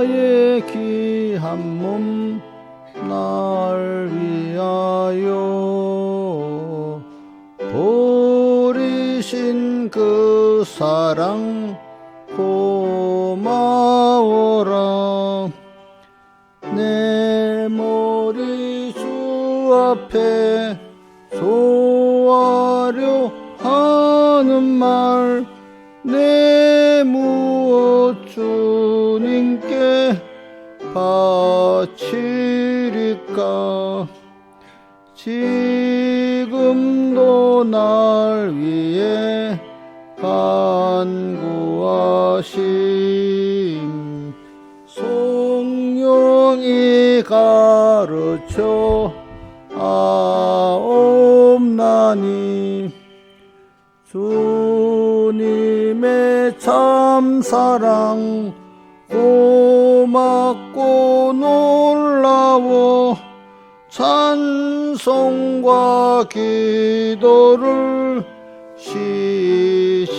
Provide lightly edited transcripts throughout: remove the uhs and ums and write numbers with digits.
나의 귀한 몸 날 위하여 버리신 그 사랑 고마워라. 내 머리 주 앞에 소화려 하는 말 내 무엇 주님께 바치리까. 지금도 날 위해 간구하심 성령이 가르쳐 아옵나니. 주님의 참사랑 고맙고 놀라워 찬송과 기도를 쉬지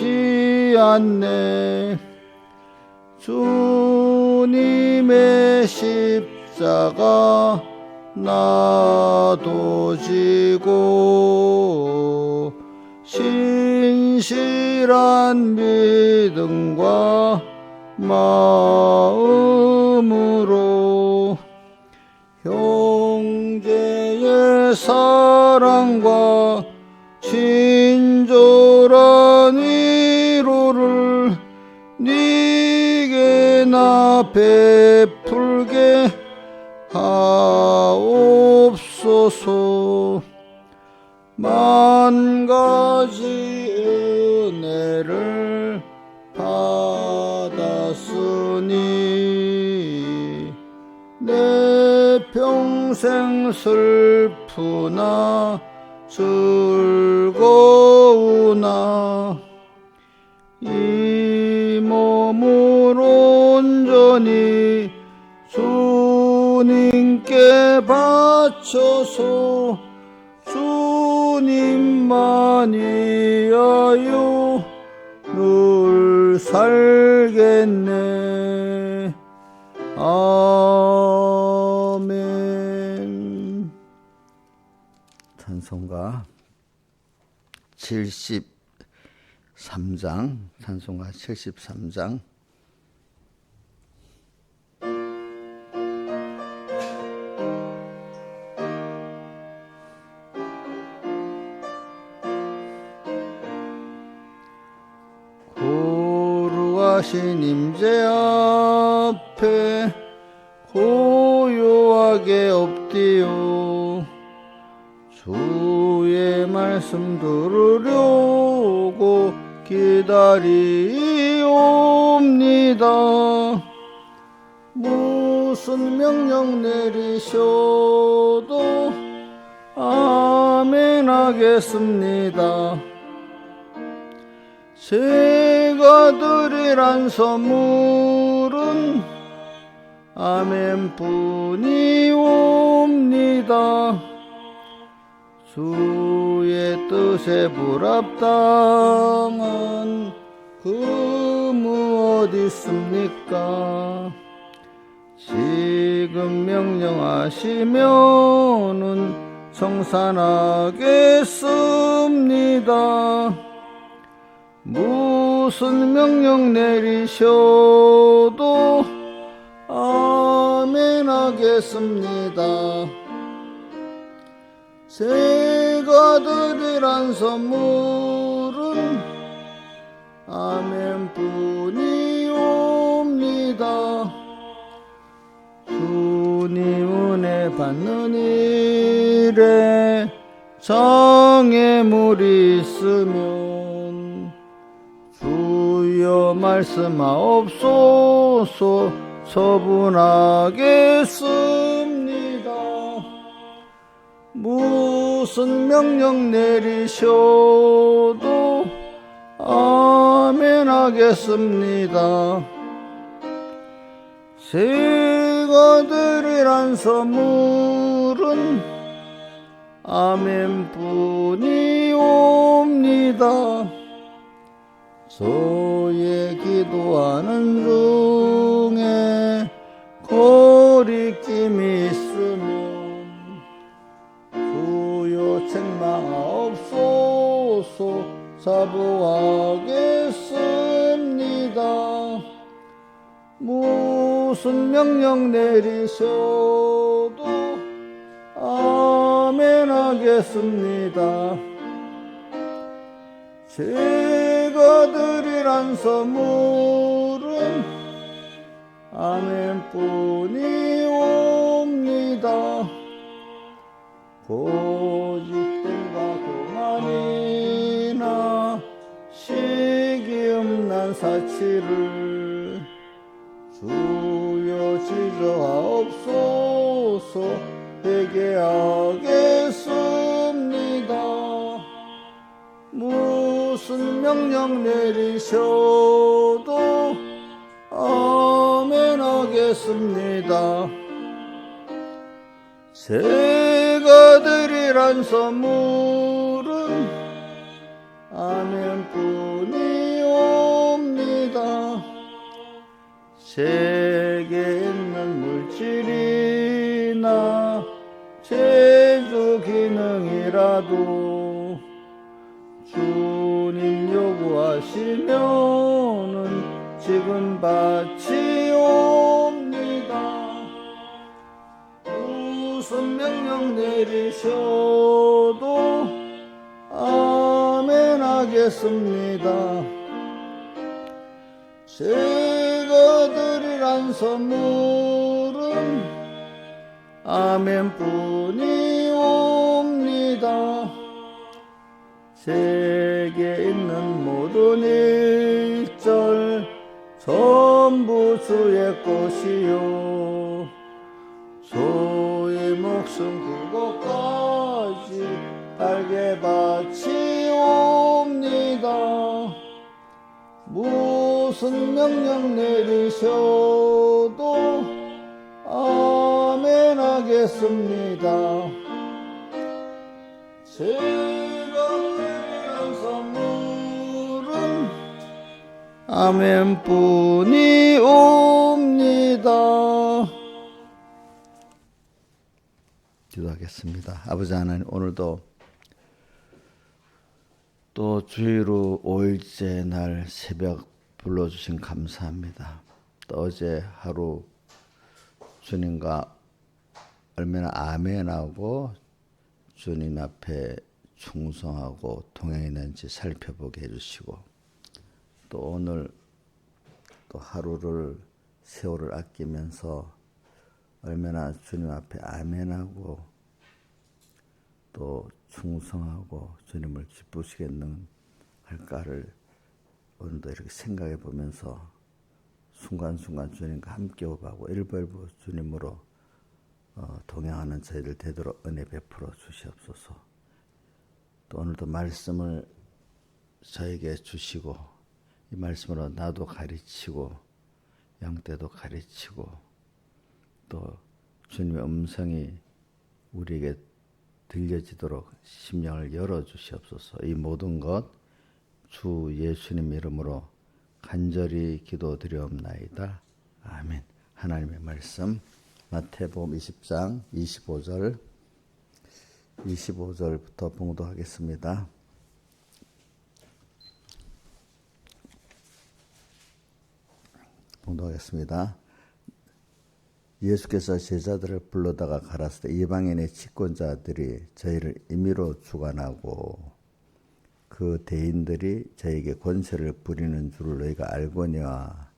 않네. 주님의 십자가 나도 지고 신실한 믿음과 마음으로 형제의 사랑과 친절한 위로를 네게 나 베풀게 하옵소서. 만 가지 은혜를 받았으니 내 평생 슬프나 즐거우나 이 몸을 온전히 주님께 바쳐서 주님만 위하여 늘 살겠네. 아멘. 찬송가 73장, 찬송가 73장. 거룩하신 임재 앞에 고요하게 엎디어 주의 말씀 들으려고 기다리옵니다. 무슨 명령 내리셔도 아멘 하겠습니다. 제가 드리란 선물은 아멘 뿐이옵니다. 주의 뜻에 불합당한 그 무엇 있습니까? 지금 명령하시면은 청산하겠습니다. 무슨 명령 내리셔도 아멘 하겠습니다. 제가 드리란 선물은 아멘 뿐이옵니다. 주님 은혜 받는 일에 장애물이 있으면 주여 말씀하옵소서 처분하겠습니다. 무슨 명령 내리셔도 아멘 하겠습니다. 제가 드리란 선물은 아멘 뿐이옵니다. 저의 기도하는 중에 찜이 있으면 주여 책망하옵소서. 자부하겠습니다. 무슨 명령 내리셔도 아멘 하겠습니다. 제가 드리란 선물은 아멘뿐이옵니다. 고집된과 교만이나 시기음란 사치를 주여 지저하옵소서. 회개하겠습니다. 무슨 명령 내리셔도 아멘 하겠습니다. 제가 드리란 선물은 아멘뿐이옵니다. 세계에 있는 물질이나 제주 기능이라도 주님 요구하시면은 지금 바치옵니다. 무슨 명령 내리셔도 아멘 하겠습니다. 제가 드리란 선물은 아멘뿐이옵니다. 세계에 있는 모든 일절 전부 주의 것이요 소의 목숨 그것까지 달게 바치옵니다. 무슨 명령 내리셔도 아멘 하겠습니다. 제가 드리는 선물은 아멘뿐이옵니다. 기도하겠습니다. 아버지 하나님, 오늘도 또 주의로 5일째 날 새벽 불러주신 감사합니다. 또 어제 하루 주님과 얼마나 아멘하고 주님 앞에 충성하고 동행했는지 살펴보게 해주시고, 또 오늘 또 하루를 세월을 아끼면서 얼마나 주님 앞에 아멘하고 또 충성하고 주님을 기쁘시겠는 할까를 오늘도 이렇게 생각해 보면서 순간순간 주님과 함께 오가고 일벌부 주님으로 동행하는 저희들 되도록 은혜 베풀어 주시옵소서. 또 오늘도 말씀을 저에게 주시고 이 말씀으로 나도 가르치고 양떼도 가르치고 또 주님의 음성이 우리에게 들려지도록 심령을 열어주시옵소서. 이 모든 것 주 예수님 이름으로 간절히 기도드리옵나이다. 아멘. 하나님의 말씀 마태복음 20장 25절부터 봉독하겠습니다. 봉독하겠습니다. 예수께서 제자들을 불러다가 가라사대 이방인의 집권자들이 저희를 임의로 주관하고 그 대인들이 저에게 권세를 부리는 줄을 너희가 알거니와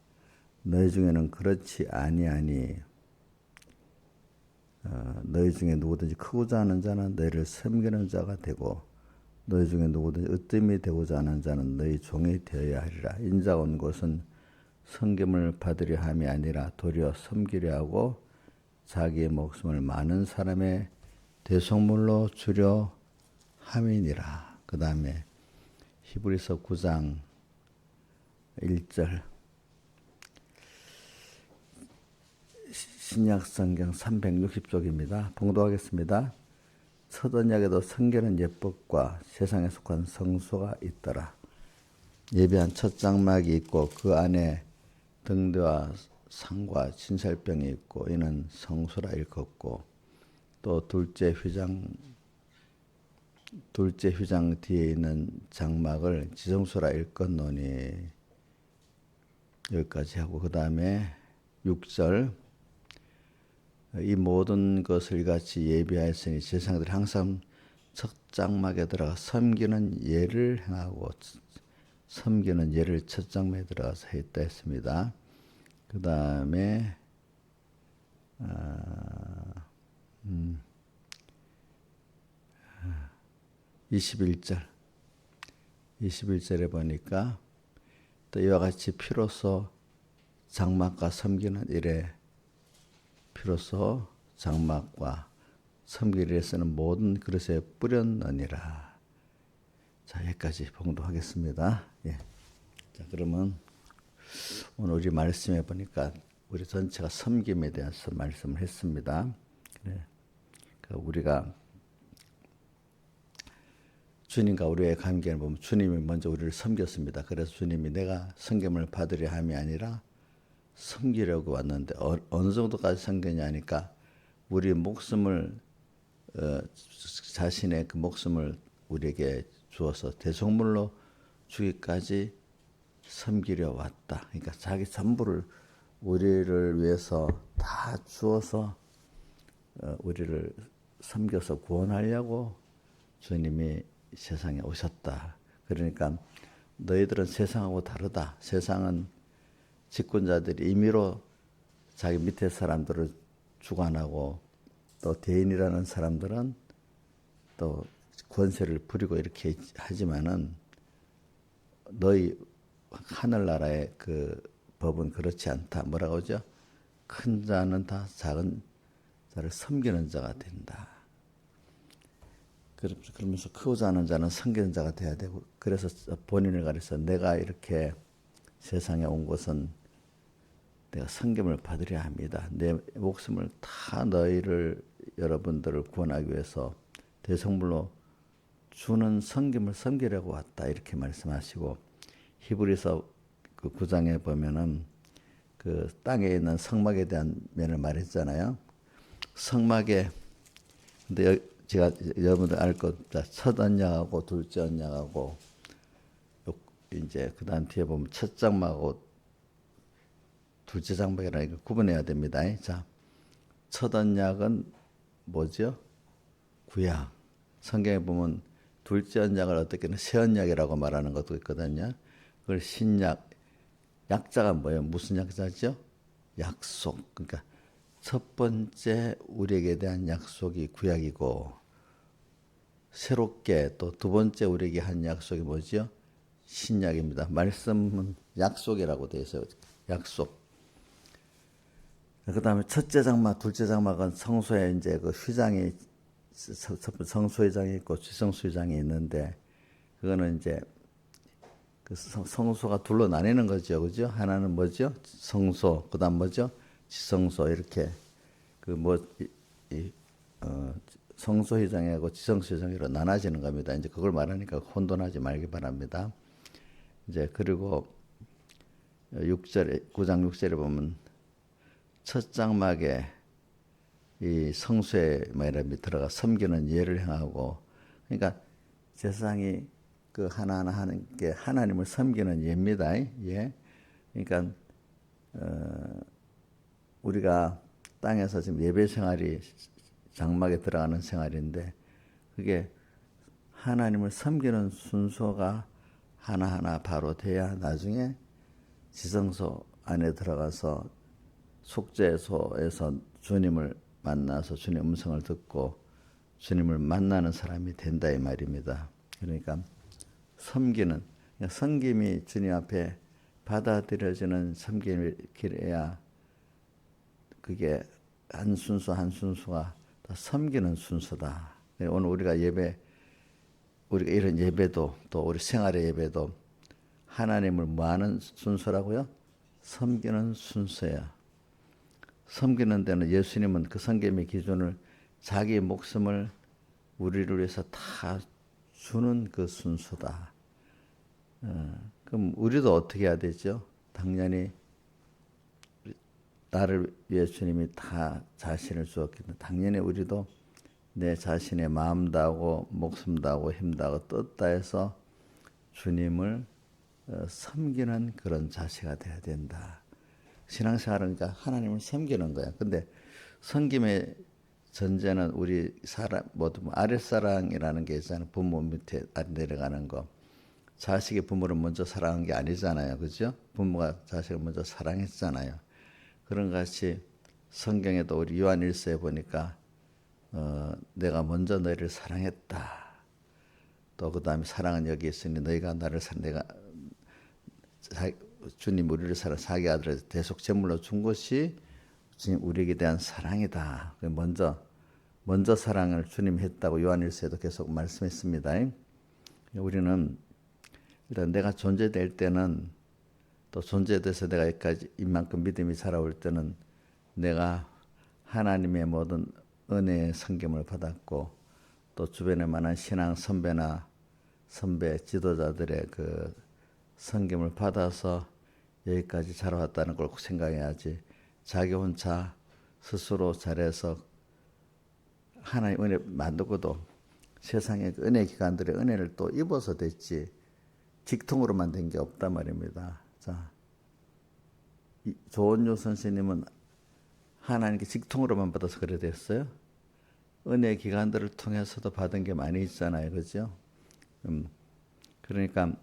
너희 중에는 그렇지 아니하니 너희 중에 누구든지 크고자 하는 자는 너희를 섬기는 자가 되고 너희 중에 누구든지 으뜸이 되고자 하는 자는 너희 종이 되어야 하리라. 인자가 온 것은 섬김을 받으려 함이 아니라 도리어 섬기려 하고 자기의 목숨을 많은 사람의 대속물로 주려 함이니라. 그 다음에 히브리서 9장 1절 신약성경 360쪽입니다. 봉독하겠습니다. 첫 언약에도 성결한 예법과 세상에 속한 성소가 있더라. 예배한 첫 장막이 있고 그 안에 등대와 상과 진살병이 있고 이는 성소라 일컫고 또 둘째 휘장 뒤에 있는 장막을 지성소라 일컫노니 여기까지 하고 그 다음에 6절 이 모든 것을 같이 예비하였으니 제사장들이 항상 첫 장막에 들어가 섬기는 예를 행하고 섬기는 예를 첫 장막에 들어가서 했다 했습니다. 그 다음에 21절에 보니까 또 이와 같이 피로써 장막과 섬기는 일에 피로써 장막과 섬기는 일에 쓰는 모든 그릇에 뿌렸느니라. 자, 여기까지 봉독하겠습니다. 예. 자, 그러면 오늘 우리 말씀해 보니까 우리 전체가 섬김에 대해서 말씀을 했습니다. 그래. 우리가 주님과 우리의 관계를 보면 주님이 먼저 우리를 섬겼습니다. 그래서 주님이 내가 섬김을 받으려 함이 아니라 섬기려고 왔는데 어느 정도까지 섬겼냐 하니까 우리 목숨을 자신의 그 목숨을 우리에게 주어서 대속물로 주기까지 섬기려 왔다. 그러니까 자기 전부를 우리를 위해서 다 주어서 우리를 섬겨서 구원하려고 주님이 세상에 오셨다. 그러니까 너희들은 세상하고 다르다. 세상은 집권자들이 임의로 자기 밑에 사람들을 주관하고 또 대인이라는 사람들은 또 권세를 부리고 이렇게 하지만은 너희 하늘나라의 그 법은 그렇지 않다. 뭐라고 하죠? 큰 자는 다 작은 자를 섬기는 자가 된다. 그러면서 크고자 하는 자는 섬기는 자가 돼야 되고 그래서 본인을 가려서 내가 이렇게 세상에 온 것은 내가 섬김을 받으려 합니다. 내 목숨을 다 너희를 여러분들을 구원하기 위해서 대성물로 주는 섬김을 섬기려고 왔다 이렇게 말씀하시고 히브리서 그 9장에 보면은 그 땅에 있는 성막에 대한 면을 말했잖아요. 성막에 근데 제가 여러분들 알 것, 첫 언약하고 둘째 언약하고 이제 그다음 뒤에 보면 첫 장막하고 둘째 장막이라는 걸 구분해야 됩니다. 자, 첫 언약은 뭐죠? 구약. 성경에 보면 둘째 언약을 어떻게는 새 언약이라고 말하는 것도 있거든요. 그걸 신약. 약자가 뭐예요? 무슨 약자죠? 약속. 그러니까 첫 번째 우리에게 대한 약속이 구약이고 새롭게 또 두 번째 우리에게 한 약속이 뭐죠? 신약입니다. 말씀은 약속이라고 되어 있어요. 약속. 그 다음에 첫째 장막, 둘째 장막은 성소에 이제 그 휘장이 성소회장이 있고 지성소회장이 있는데 그거는 이제 그 성소가 둘로 나뉘는 거죠, 그죠? 하나는 뭐죠? 성소, 그다음 뭐죠? 지성소 이렇게 성소회장하고 지성소회장으로 나눠지는 겁니다. 이제 그걸 말하니까 혼돈하지 말기 바랍니다. 이제 그리고 9장 6절에 보면 첫 장막에 이 성소에 들어가 섬기는 예를 행하고 그러니까 제사장이 그 하나하나 하는 게 하나님을 섬기는 예입니다. 예. 그러니까 우리가 땅에서 지금 예배 생활이 장막에 들어가는 생활인데 그게 하나님을 섬기는 순서가 하나하나 바로 돼야 나중에 지성소 안에 들어가서 속죄소에서 주님을 만나서 주님의 음성을 듣고 주님을 만나는 사람이 된다 이 말입니다. 그러니까 섬김이 주님 앞에 받아들여지는 섬김이래야 그게 한 순서 한 순서가 다 섬기는 순서다. 오늘 우리가 이런 예배도 또 우리 생활의 예배도 하나님을 뭐하는 순서라고요? 섬기는 순서야. 섬기는 데는 예수님은 그 섬김의 기준을 자기 목숨을 우리를 위해서 다 주는 그 순서다. 그럼 우리도 어떻게 해야 되죠? 당연히 나를 위해 주님이 다 자신을 주었기 때문에 당연히 우리도 내 자신의 마음 다하고 목숨 다하고 힘 다하고 뜻 다해서 주님을 섬기는 그런 자세가 돼야 된다. 신앙생활은 그러니까 하나님을 섬기는 거야. 근데 섬김의 전제는 우리 사람 모두 아랫사랑이라는 게 있잖아요. 부모 밑에 내려가는 거. 자식이 부모를 먼저 사랑한 게 아니잖아요. 그죠? 부모가 자식을 먼저 사랑했잖아요. 그런 것 같이 성경에도 우리 요한 1서에 보니까 내가 먼저 너희를 사랑했다. 또 그 다음에 사랑은 여기 있으니 너희가 나를 내가 주님 우리를 사랑 자기 아들을 대속 제물로 준 것이 주님 우리에게 대한 사랑이다. 먼저 사랑을 주님 했다고 요한일서에도 계속 말씀했습니다. 우리는 일단 내가 존재될 때는 또 존재돼서 내가 여기까지 이만큼 믿음이 자라올 때는 내가 하나님의 모든 은혜의 섬김을 받았고 또 주변에 많은 신앙 선배 지도자들의 그 섬김을 받아서 여기까지 자라왔다는 걸 꼭 생각해야지. 자기 혼자 스스로 잘해서 하나님 은혜 만들고도 세상의 은혜 기관들의 은혜를 또 입어서 됐지 직통으로만 된 게 없단 말입니다. 자, 조은유 선생님은 하나님께 직통으로만 받아서 그래 됐어요. 은혜 기관들을 통해서도 받은 게 많이 있잖아요. 그죠? 그러니까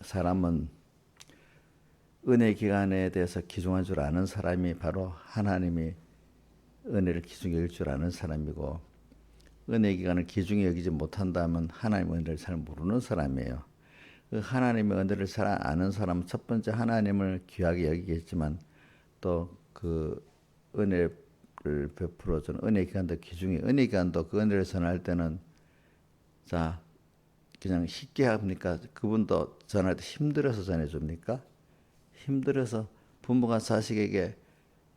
사람은 은혜 기간에 대해서 기중한 줄 아는 사람이 바로 하나님이 은혜를 기중히 여길 줄 아는 사람이고 은혜 기간을 기중히 여기지 못한다면 하나님의 은혜를 잘 모르는 사람이에요. 그 하나님의 은혜를 잘 아는 사람은 첫 번째 하나님을 귀하게 여기겠지만 또 그 은혜를 베풀어주는 은혜 기간도 기중히 은혜 기간도 그 은혜를 전할 때는 자 그냥 쉽게 합니까? 그분도 전할 때 힘들어서 전해줍니까? 힘들어서 부모가 자식에게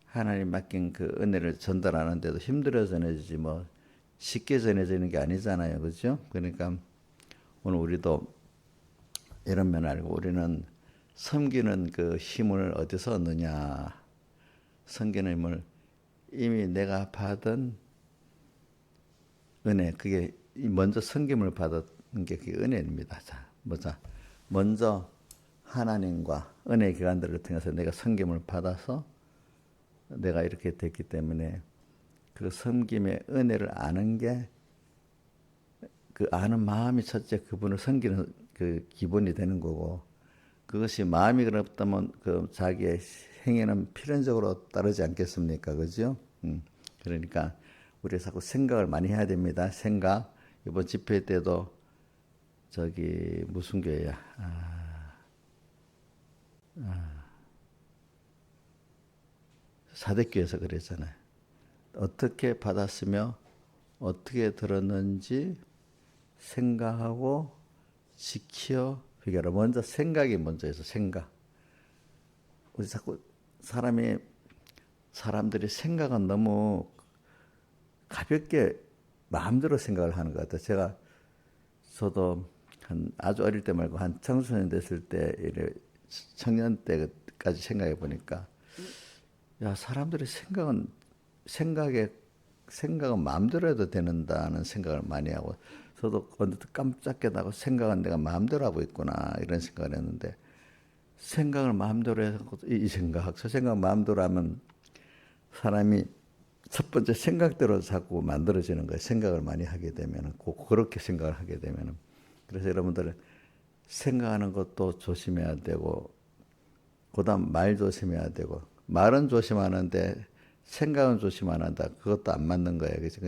하나님 맡긴 그 은혜를 전달하는데도 힘들어서 전해주지 뭐 쉽게 전해지는 게 아니잖아요. 그렇죠? 그러니까 오늘 우리도 이런 면 알고 우리는 섬기는 그 힘을 어디서 얻느냐. 섬기는 힘을 이미 내가 받은 은혜 그게 먼저 섬김을 받은 게 그게 은혜입니다. 자, 먼저 하나님과 은혜 기관들을 통해서 내가 섬김을 받아서 내가 이렇게 됐기 때문에 그 섬김의 은혜를 아는 게 그 아는 마음이 첫째 그분을 섬기는 그 기본이 되는 거고 그것이 마음이 그렇다면 그 자기의 행위는 필연적으로 따르지 않겠습니까? 그죠? 그러니까 우리가 자꾸 생각을 많이 해야 됩니다. 생각. 이번 집회 때도 저기 무슨 교회야? 사대교에서 그랬잖아요. 어떻게 받았으며 어떻게 들었는지 생각하고 지켜 비교하라. 먼저 생각이 먼저에서 생각. 우리 자꾸 사람들이 생각은 너무 가볍게 마음대로 생각을 하는 것 같아요. 저도 한 아주 어릴 때 말고 한 청소년 됐을 때 이래 청년 때까지 생각해 보니까 야 사람들이 생각은 마음대로 해도 되는다는 생각을 많이 하고 저도 언뜻 깜짝 깨닫고 생각은 내가 마음대로 하고 있구나 이런 생각을 했는데 생각을 마음대로 해서 이 생각 저 생각 마음대로 하면 사람이 첫 번째 생각대로 자꾸 만들어지는 거예요. 생각을 많이 하게 되면은 그렇게 생각을 하게 되면은 그래서 여러분들 생각하는 것도 조심해야 되고 그다음 말 조심해야 되고 말은 조심하는데 생각은 조심 안 한다. 그것도 안 맞는 거예요. 그래서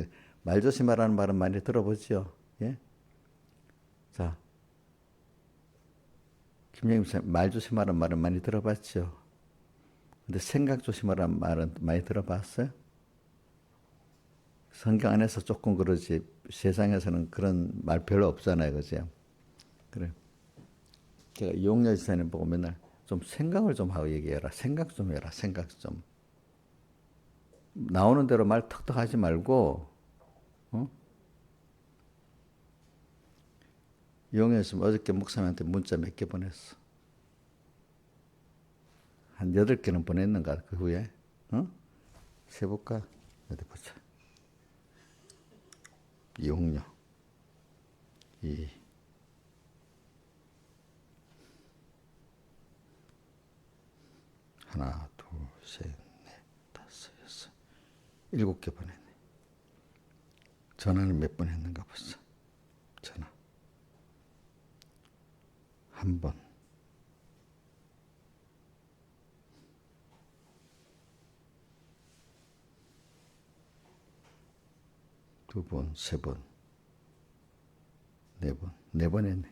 말 조심하라는 말은 많이 들어보죠. 예? 자, 김영임 선생님 말 조심하라는 말은 많이 들어봤죠. 근데 생각 조심하라는 말은 많이 들어봤어요? 성경 안에서 조금 그러지 세상에서는 그런 말 별로 없잖아요. 그죠? 그래. 제가 이용렬 지사님 보고 맨날 좀 생각을 좀 하고 얘기해라. 생각 좀 해라. 생각 좀. 나오는 대로 말 턱턱 하지 말고, 어? 이용렬 지사님 어저께 목사님한테 문자 몇 개 보냈어. 한 8개는 보냈는가, 그 후에. 어? 세볼까? 어디 보자. 이용료. 이. 하나, 둘, 셋, 넷, 다섯, 여섯. 7개 보냈네. 전화는 몇 번 했는가 벌써. 전화. 한 번. 두 번, 세 번, 네 번. 4번 했네.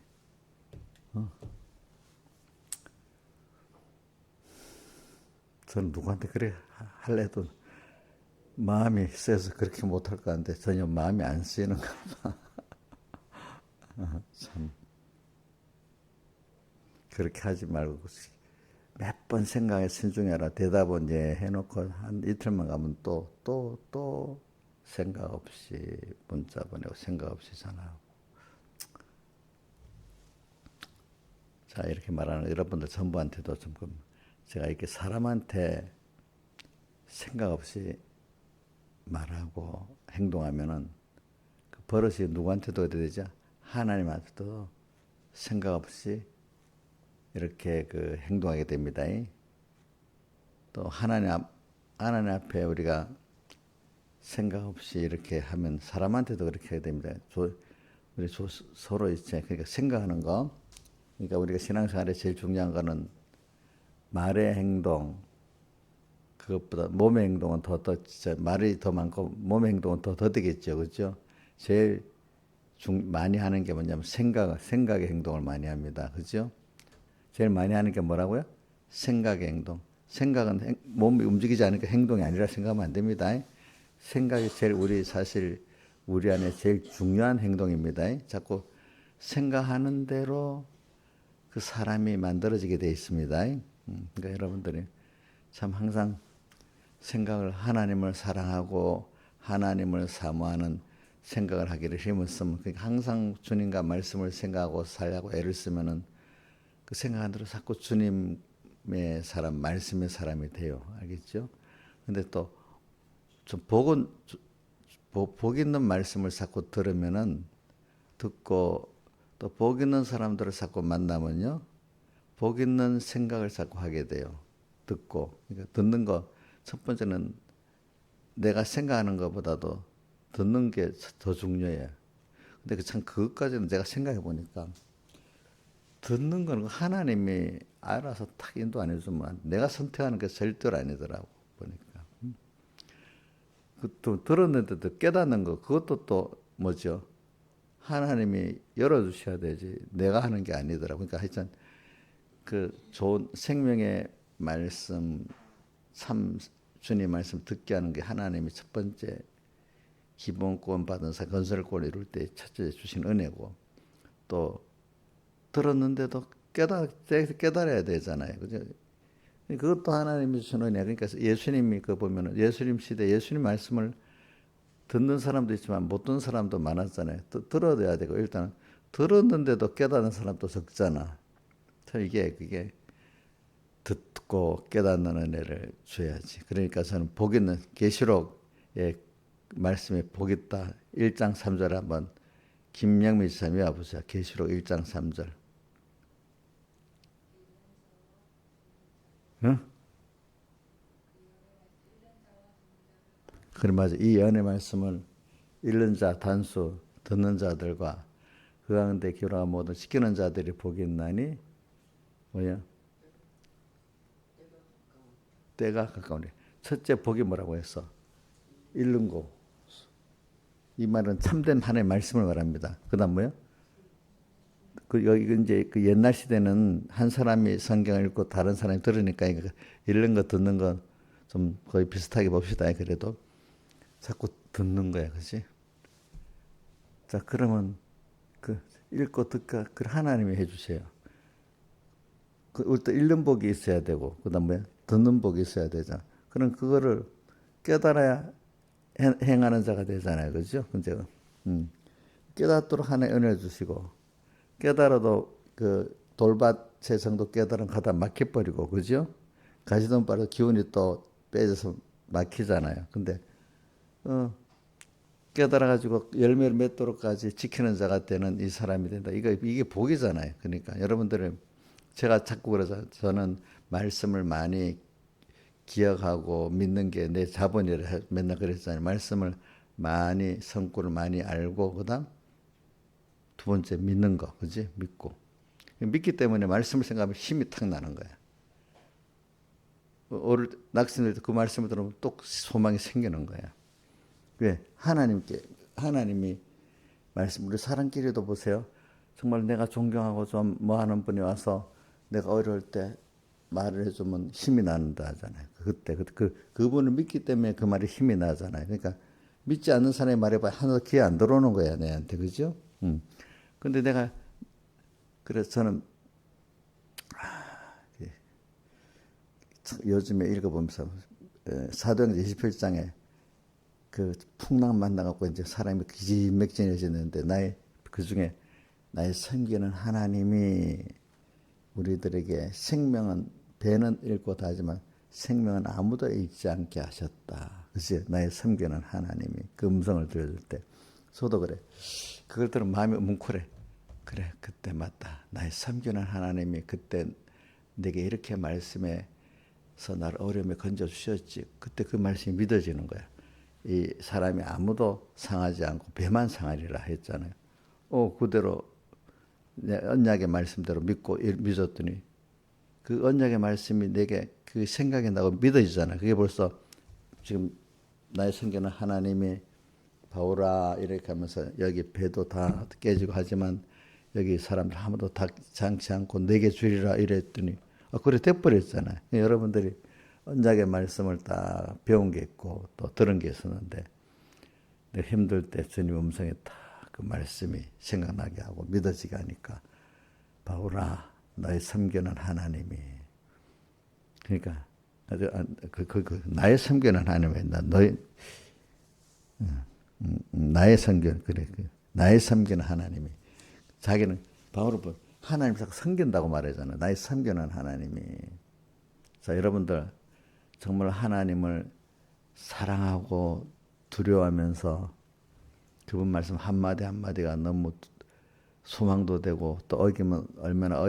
저는 누구한테 그래 할래도 마음이 세서 그렇게 못할 것 같은데 전혀 마음이 안 쓰이는가 봐. 참 그렇게 하지 말고 몇 번 생각해 신중해라. 대답은 이제 해놓고 한 이틀만 가면 또 생각 없이 문자 보내고 생각 없이 전화하고. 자, 이렇게 말하는 여러분들 전부한테도 좀 제가 이렇게 사람한테 생각 없이 말하고 행동하면은 그 버릇이 누구한테도 어떻게 되죠? 하나님한테도 생각 없이 이렇게 그 행동하게 됩니다. 또 하나님 앞에 우리가 생각 없이 이렇게 하면 사람한테도 그렇게 하게 됩니다. 우리 서로 있죠. 그러니까 생각하는 거. 그러니까 우리가 신앙생활에 제일 중요한 거는 말의 행동, 그것보다 몸의 행동은 말이 더 많고 몸의 행동은 더 더디겠죠. 그렇죠? 제일 많이 하는 게 뭐냐면 생각의 행동을 많이 합니다. 그렇죠? 제일 많이 하는 게 뭐라고요? 생각의 행동. 생각은 몸이 움직이지 않으니까 행동이 아니라 생각하면 안 됩니다. 생각이 사실 우리 안에 제일 중요한 행동입니다. 자꾸 생각하는 대로 그 사람이 만들어지게 되어 있습니다. 그러니까 여러분들이 참 항상 생각을 하나님을 사랑하고 하나님을 사모하는 생각을 하기를 힘을 쓰면 그러니까 항상 주님과 말씀을 생각하고 살려고 애를 쓰면은 그 생각한 대로 자꾸 주님의 사람, 말씀의 사람이 돼요. 알겠죠? 근데 또 좀 복 있는 말씀을 자꾸 들으면은 듣고 또 복 있는 사람들을 자꾸 만나면요. 복 있는 생각을 자꾸 하게 돼요. 듣고. 그러니까 듣는 거, 첫 번째는 내가 생각하는 것보다도 듣는 게 더 중요해요. 근데 참 그것까지는 제가 생각해 보니까 듣는 거는 하나님이 알아서 탁 인도 안 해주면 내가 선택하는 게 절대로 아니더라고 보니까. 또 들었는데도 깨닫는 거 그것도 또 뭐죠? 하나님이 열어주셔야 되지 내가 하는 게 아니더라고. 그러니까 하여튼 그 좋은 생명의 말씀 참 주님 말씀 듣게 하는 게 하나님이 첫 번째 기본권 받은 건설권 이룰 때 첫째 주신 은혜고 또 들었는데도 깨달아야 되잖아요. 그죠? 그것도 하나님이 주신 은혜. 그러니까 예수님이 그 보면은 예수님 시대 예수님 말씀을 듣는 사람도 있지만 못 듣는 사람도 많았잖아요. 들어야 되고 일단 들었는데도 깨닫는 사람도 적잖아. 그게 듣고 깨닫는 은혜를 줘야지. 그러니까 저는 복 있는 계시록의 말씀에 복 있다. 1장 3절 한번 김영미 지사님 와보세요. 계시록 1장 3절. 응? 그래 맞아. 이 연의 말씀을 읽는 자 단수 듣는 자들과 그 가운데 기록한 모든 지키는 자들이 복이 있나니 뭐야? 때가 가까우니. 첫째 복이 뭐라고 했어? 읽는 거. 이 말은 참된 하나님의 말씀을 말합니다. 그다음 뭐야? 여기 이제 그 옛날 시대는 한 사람이 성경을 읽고 다른 사람이 들으니까 읽는 거 듣는 거 좀 거의 비슷하게 봅시다. 그래도 자꾸 듣는 거야, 그렇지? 자, 그러면 그 읽고 듣고 그 하나님이 해주세요. 또 읽는 복이 있어야 되고, 그다음 뭐야? 듣는 복이 있어야 되잖아. 그럼 그거를 깨달아야 행하는 자가 되잖아요, 그렇죠? 근데 깨닫도록 하나님 은혜 주시고 깨달아도 그 돌밭의 정도 깨달은 가다 막혀버리고, 그죠? 가시던 바로 기운이 또 빼져서 막히잖아요. 근데 깨달아가지고 열매를 맺도록까지 지키는 자가 되는 이 사람이 된다. 이게 복이잖아요. 그러니까 여러분들은 제가 자꾸 그러죠. 저는 말씀을 많이 기억하고 믿는 게 내 자본이라 맨날 그랬잖아요. 말씀을 많이 성구를 많이 알고 그다음 두 번째 믿는 거, 그지? 믿고 믿기 때문에 말씀을 생각하면 힘이 탁 나는 거야. 오늘 낙심될 때 그 말씀을 들으면 또 소망이 생기는 거야. 왜? 하나님이 말씀, 우리 사람끼리도 보세요. 정말 내가 존경하고 좀 뭐 하는 분이 와서 내가 어려울 때 말을 해주면 힘이 난다 하잖아요. 그분을 믿기 때문에 그 말이 힘이 나잖아요. 그러니까 믿지 않는 사람이 말해봐야 하나도 귀에 안 들어오는 거야, 내한테. 그죠? 근데 그래서 저는, 요즘에 읽어보면서, 사도행전 27장에 그 풍랑 만나갖고 이제 사람이 기진맥진해지는데 그 중에 나의 섬기는 하나님이 우리들에게 생명은 배는 잃고 다 하지만 생명은 아무도 잃지 않게 하셨다. 그치? 나의 섬기는 하나님이 그 음성을 들려줄 때 저도 그래. 그걸 들으면 마음이 뭉클해. 그래, 그때 맞다. 나의 섬기는 하나님이 그때 내게 이렇게 말씀해서 나를 어려움에 건져주셨지. 그때 그 말씀이 믿어지는 거야. 이 사람이 아무도 상하지 않고 배만 상하리라 했잖아요. 그대로 내 언약의 말씀대로 믿었더니 그 언약의 말씀이 내게 그 생각이 나고 믿어지잖아요. 그게 벌써 지금 나의 성경은 하나님이 바울아 이렇게 하면서 여기 배도 다 깨지고 하지만 여기 사람들 아무도 당치 않고 내게 주리라 이랬더니 그래 돼버렸잖아요. 여러분들이 언약의 말씀을 딱 배운 게 있고 또 들은 게 있었는데 내가 힘들 때 주님 음성에 딱 그 말씀이 생각나게 하고 믿어지게 하니까 바울아 너의 섬기는 하나님이 그러니까 나의 섬기는 하나님이 나의 섬기는 그래 나의 섬기는 하나님이 자기는 바울을 하나님 자꾸 섬긴다고 말하잖아요. 나의 섬기는 하나님이 자 여러분들 정말 하나님을 사랑하고 두려워하면서 그분 말씀 한마디 한마디가 너무 소망도 되고 또 어기면 얼마나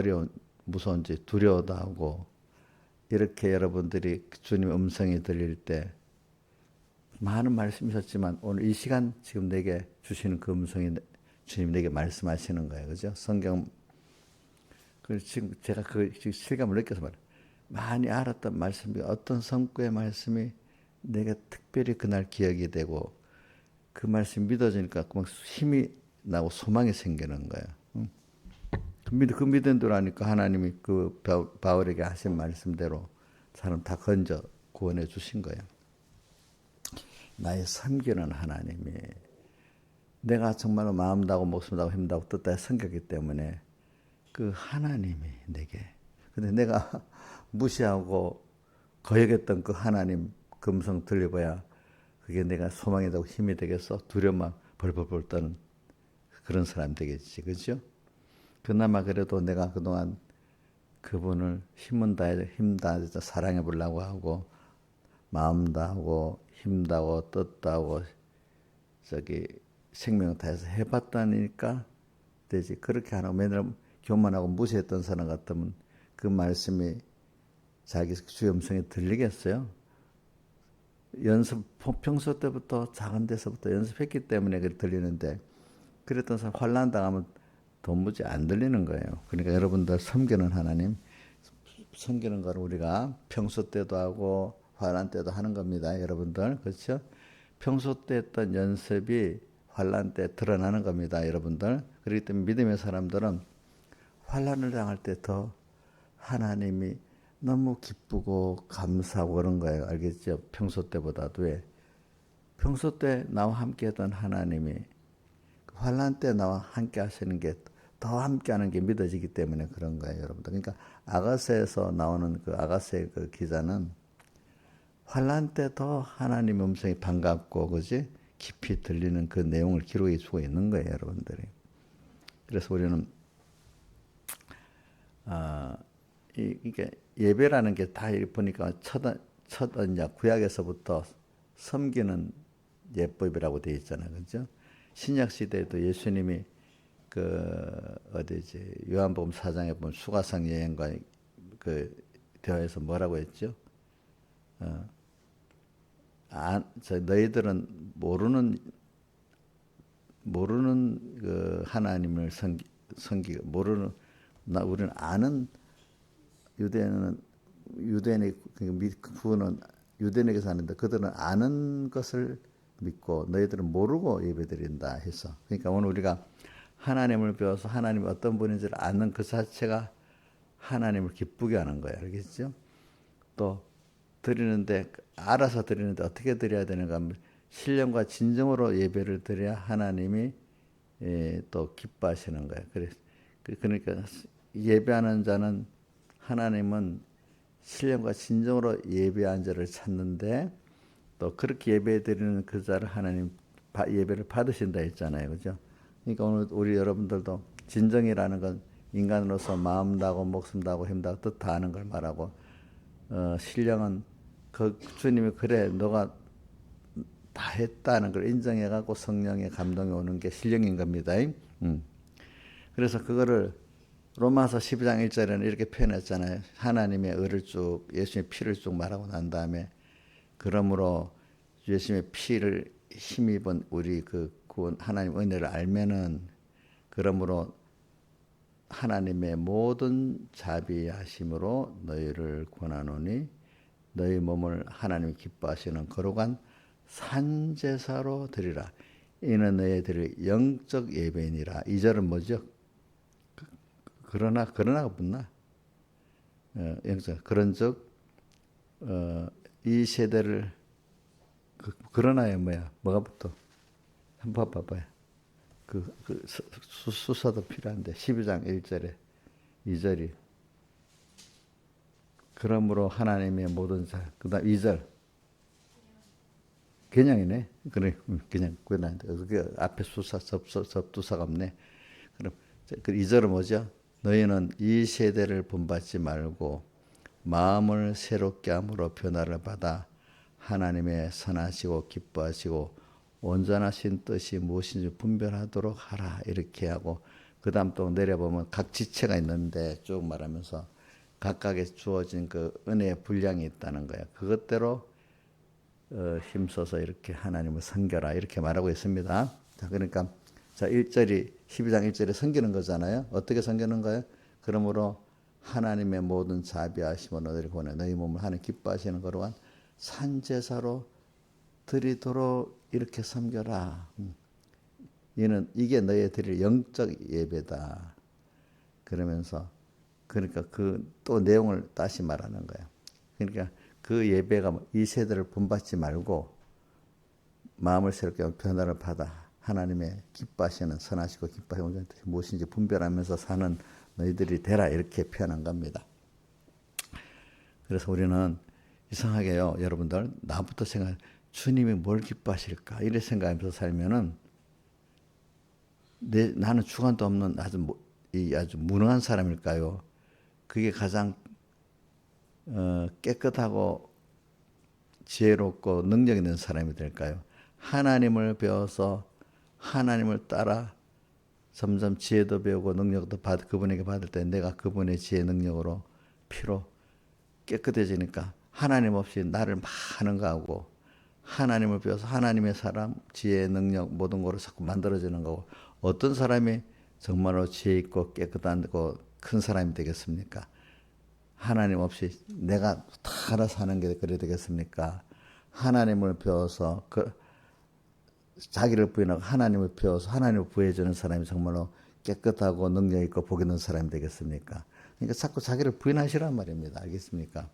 무서운지 두려워도 하고 이렇게 여러분들이 주님의 음성이 들릴 때 많은 말씀이셨지만 오늘 이 시간 지금 내게 주시는 그 음성이 주님 내게 말씀하시는 거예요. 그죠? 성경 지금 제가 그 실감을 느껴서 말해요. 많이 알았던 말씀이 어떤 성구의 말씀이 내게 특별히 그날 기억이 되고 그 말씀이 믿어지니까 막 힘이 나고 소망이 생기는 거예요. 그 믿은 대로 하니까 하나님이 그 바울에게 하신 말씀대로 사람 다 건져 구원해 주신 거예요. 나의 섬기는 하나님이 내가 정말로 마음 다하고 목숨 다하고 힘 다하고 뜻 다해 섬겼기 때문에 그 하나님이 내게 근데 내가 무시하고 거역했던 그 하나님 금성 들려봐야 그게 내가 소망이 되고 힘이 되겠어? 두려움만 벌벌벌 떠는 그런 사람 되겠지. 그죠? 그나마 그래도 내가 그동안 그분을 힘 다해서 사랑해 보려고 하고 마음 다하고 힘 다하고 뜻 다하고 생명 다해서 해봤다니까 되지. 그렇게 안 하고 맨날 교만하고 무시했던 사람 같으면 그 말씀이 자기 주의 음성에 들리겠어요? 평소 때부터 작은 데서부터 연습했기 때문에 그게 들리는데 그랬던 사람 환난 당하면 도무지 안 들리는 거예요. 그러니까 여러분들 섬기는 하나님, 섬기는 걸 우리가 평소 때도 하고 환난 때도 하는 겁니다. 여러분들 그렇죠? 평소 때 했던 연습이 환난 때 드러나는 겁니다. 여러분들 그렇기 때문에 믿음의 사람들은 환난을 당할 때 더 하나님이 너무 기쁘고 감사하고 그런 거예요. 알겠죠? 평소 때보다도 왜? 평소 때 나와 함께 했던 하나님이 환난 때 나와 함께 하시는 게 더 함께 하는 게 믿어지기 때문에 그런 거예요, 여러분들. 그러니까 아가서에서 나오는 그 아가서의 그 기자는 환난 때 더 하나님 음성이 반갑고 그지? 깊이 들리는 그 내용을 기록해 주고 있는 거예요, 여러분들이. 그래서 우리는 이게 예배라는 게 다 보니까 첫 언약 구약에서부터 섬기는 예법이라고 되어 있잖아요, 그렇죠? 신약 시대에도 예수님이 그 어디지 요한복음 4장에 보면 수가성 여행과 그 대화에서 뭐라고 했죠? 너희들은 모르는 그 하나님을 섬기고 모르는 우리는 아는 유대인의 구원은 유대인에게 사는데 그들은 아는 것을 믿고 너희들은 모르고 예배드린다 해서 그러니까 오늘 우리가 하나님을 배워서 하나님이 어떤 분인지를 아는 그 자체가 하나님을 기쁘게 하는 거예요. 알겠죠? 또 드리는데 알아서 드리는데 어떻게 드려야 되는가 하면 신령과 진정으로 예배를 드려야 하나님이 또 기뻐하시는 거예요. 그러니까 예배하는 자는 하나님은 신령과 진정으로 예배한 자를 찾는데 또 그렇게 예배 드리는 그 자를 하나님 예배를 받으신다 했잖아요. 그죠? 그러니까 오늘 우리 여러분들도 진정이라는 건 인간으로서 마음 다하고 목숨 다하고 힘 다하고 뜻 다하는 걸 말하고 신령은 그 주님이 그래 너가 다 했다는 걸 인정해 갖고 성령의 감동이 오는 게 신령인 겁니다. 그래서 그거를 로마서 12장 1절에는 이렇게 표현했잖아요. 하나님의 의를 쭉 예수님의 피를 쭉 말하고 난 다음에 그러므로 예수님의 피를 힘입은 우리 그 구원 하나님 은혜를 알면은 그러므로 하나님의 모든 자비하심으로 너희를 권하노니 너희 몸을 하나님 기뻐하시는 거룩한 산제사로 드리라. 이는 너희 드릴 영적 예배니라. 이 절은 뭐죠? 그러나가 붙나? 영적 그런즉 이 세대를 그러나에 뭐가 붙어? 한번 봐봐요. 수사도 필요한데 12장 1절에 2절이 그러므로 하나님의 모든 자 그다음 2절 개념이네. 그래 그냥 그 앞에 수사 접두사가 없네. 그럼 그 2절은 뭐죠? 너희는 이 세대를 본받지 말고 마음을 새롭게 함으로 변화를 받아 하나님의 선하시고 기뻐하시고 온전하신 뜻이 무엇인지 분별하도록 하라 이렇게 하고 그 다음 또 내려보면 각 지체가 있는데 쭉 말하면서 각각에 주어진 그 은혜의 분량이 있다는 거야. 그것대로 힘써서 이렇게 하나님을 섬겨라 이렇게 말하고 있습니다. 자, 그러니까 자 1절이 12장 1절에 섬기는 거잖아요. 어떻게 섬기는 거예요? 그러므로 하나님의 모든 자비하심으로 너희를 권해 너희 몸을 하나님 기뻐하시는 거로한 산제사로 드리도록 이렇게 섬겨라. 이게 너희 드릴 영적 예배다. 그러면서 그러니까 그 또 내용을 다시 말하는 거야. 그러니까 그 예배가 이 세대를 본받지 말고 마음을 새롭게 변화를 받아 하나님의 기뻐하시는 선하시고 기뻐하시는 뜻이 무엇인지 분별하면서 사는 너희들이 되라 이렇게 표현한 겁니다. 그래서 우리는 이상하게요, 여러분들 나부터 주님이 뭘 기뻐하실까 이래 생각하면서 살면은 나는 주관도 없는 아주 무능한 사람일까요? 그게 가장 깨끗하고 지혜롭고 능력 있는 사람이 될까요? 하나님을 배워서 하나님을 따라 점점 지혜도 배우고 능력도 그분에게 받을 때 내가 그분의 지혜 능력으로 피로 깨끗해지니까 하나님 없이 나를 막 하는 거하고 하나님을 배워서 하나님의 사람, 지혜, 능력 모든 거로 자꾸 만들어지는 거고 어떤 사람이 정말로 지혜 있고 깨끗하고 큰 사람이 되겠습니까? 하나님 없이 내가 다 알아서 하는 게 그래 되겠습니까? 하나님을 배워서 자기를 부인하고 하나님을 배워서 하나님을 부여해주는 사람이 정말로 깨끗하고 능력 있고 복 있는 사람이 되겠습니까? 그러니까 자꾸 자기를 부인하시란 말입니다. 알겠습니까?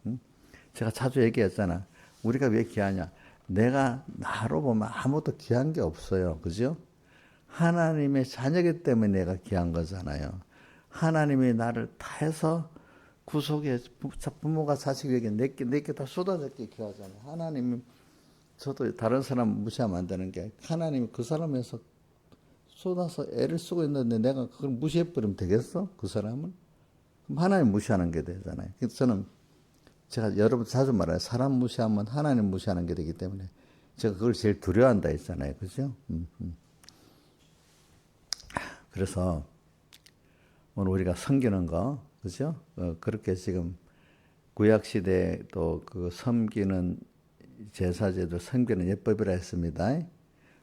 제가 자주 얘기했잖아. 우리가 왜 귀하냐? 내가 나로 보면 아무것도 귀한 게 없어요. 그죠? 하나님의 자녀이기 때문에 내가 귀한 거잖아요. 하나님이 나를 다 해서 구속에 부모가 자식에게 내게 다 쏟아졌기 귀하잖아요. 하나님이 저도 다른 사람 무시하면 안 되는 게 하나님이 그 사람에서 쏟아서 애를 쓰고 있는데 내가 그걸 무시해버리면 되겠어? 그 사람은? 그럼 하나님 무시하는 게 되잖아요. 그래서 제가 여러분 자주 말해요. 사람 무시하면 하나님 무시하는 게 되기 때문에 제가 그걸 제일 두려워한다 했잖아요. 그죠? 그래서 오늘 우리가 섬기는 거, 그죠? 그렇게 지금 구약 시대 또 그 섬기는 제사제도 섬기는 예법이라 했습니다.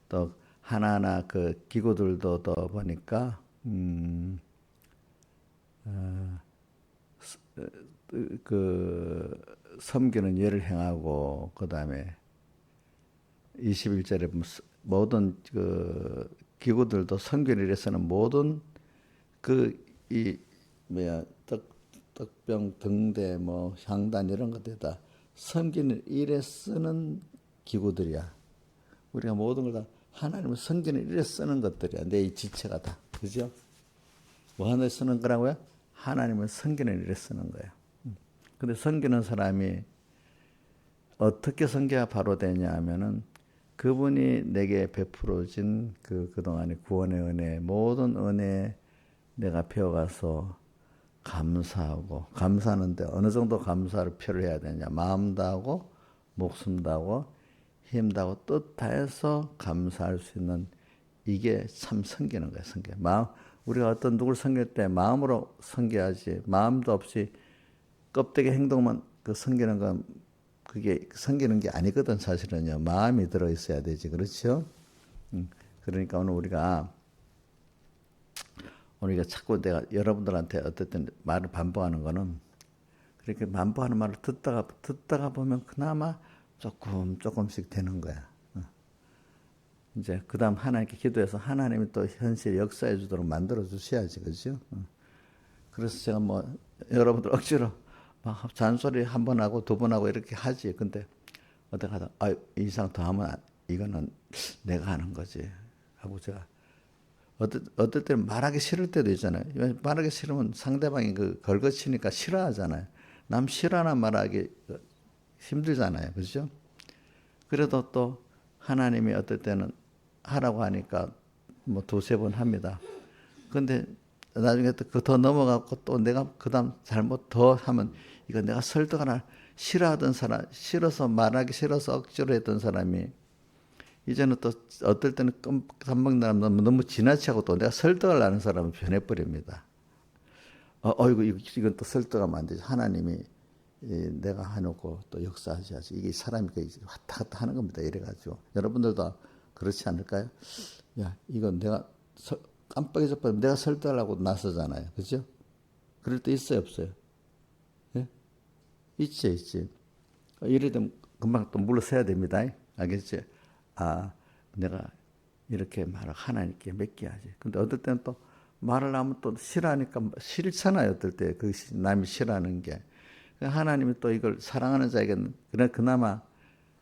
또 하나하나 그 기구들도 또 보니까 그 섬기는 예를 행하고 그 다음에 21절에 모든 그 기구들도 섬기는 일에서는 모든 그 이 뭐야 떡병 등대 뭐 향단 이런 것들다 섬기는 일에 쓰는 기구들이야. 우리가 모든 걸 다 하나님을 섬기는 일에 쓰는 것들이야. 내 이 지체가 다. 그죠? 뭐 하나 쓰는 거라고요? 하나님을 섬기는 일에 쓰는 거예요. 근데 섬기는 사람이 어떻게 섬겨야 바로 되냐 하면은 그분이 내게 베풀어진 그동안의 구원의 은혜, 모든 은혜 내가 배워가서 감사하고, 감사하는데 어느 정도 감사를 표를 해야 되냐. 마음 다하고, 목숨 다하고, 힘 다하고, 뜻 다해서 감사할 수 있는 이게 참 섬기는 거예요, 섬겨. 우리가 어떤 누구를 섬길 때 마음으로 섬겨야지, 마음도 없이 껍데기 행동만 그 섬기는 건 그게 섬기는 게 아니거든, 사실은요. 마음이 들어있어야 되지, 그렇죠? 그러니까 오늘 우리가 자꾸 내가 여러분들한테 어쨌든 말을 반복하는 거는 그렇게 반복하는 말을 듣다가 보면 그나마 조금씩 되는 거야. 이제 그 다음 하나님께 기도해서 하나님이 또 현실 역사해 주도록 만들어 주셔야지, 그죠? 그래서 제가 뭐 여러분들 억지로 막 잔소리 한 번 하고 두 번 하고 이렇게 하지. 근데 어디 가다 이 이상 더 하면 이거는 내가 하는 거지 하고 제가 어떨 때는 말하기 싫을 때도 있잖아요. 말하기 싫으면 상대방이 걸거치니까 싫어하잖아요. 남 싫어하는 말하기 힘들잖아요. 그죠? 그래도 또 하나님이 어떨 때는 하라고 하니까 뭐 두세 번 합니다. 근데 나중에 또 그 더 넘어가고 또 내가 그 다음 잘못 더 하면 이거 내가 설득하나 싫어하던 사람, 싫어서 말하기 싫어서 억지로 했던 사람이 이제는 또 어떨 때는 깜빡 나면 너무 지나치고 또 내가 설득을 하는 사람은 변해버립니다. 이건 또 설득하면 안 되지. 하나님이 내가 해놓고 또 역사하셔야지. 이게 사람이 왔다 갔다 하는 겁니다. 이래가지고. 여러분들도 그렇지 않을까요? 야, 이건 내가 깜빡 잊어버리면 내가 설득하려고 나서잖아요. 그죠? 그럴 때 있어요, 없어요? 예? 있지. 이래 되면 금방 또 물러서야 됩니다. 알겠지? 내가 이렇게 말을 하나님께 맡겨야지. 근데 어떨 때는 또 말을 하면 또 싫어하니까 싫잖아요. 어떨 때 그 남이 싫어하는 게. 하나님이 또 이걸 사랑하는 자에게는 그나마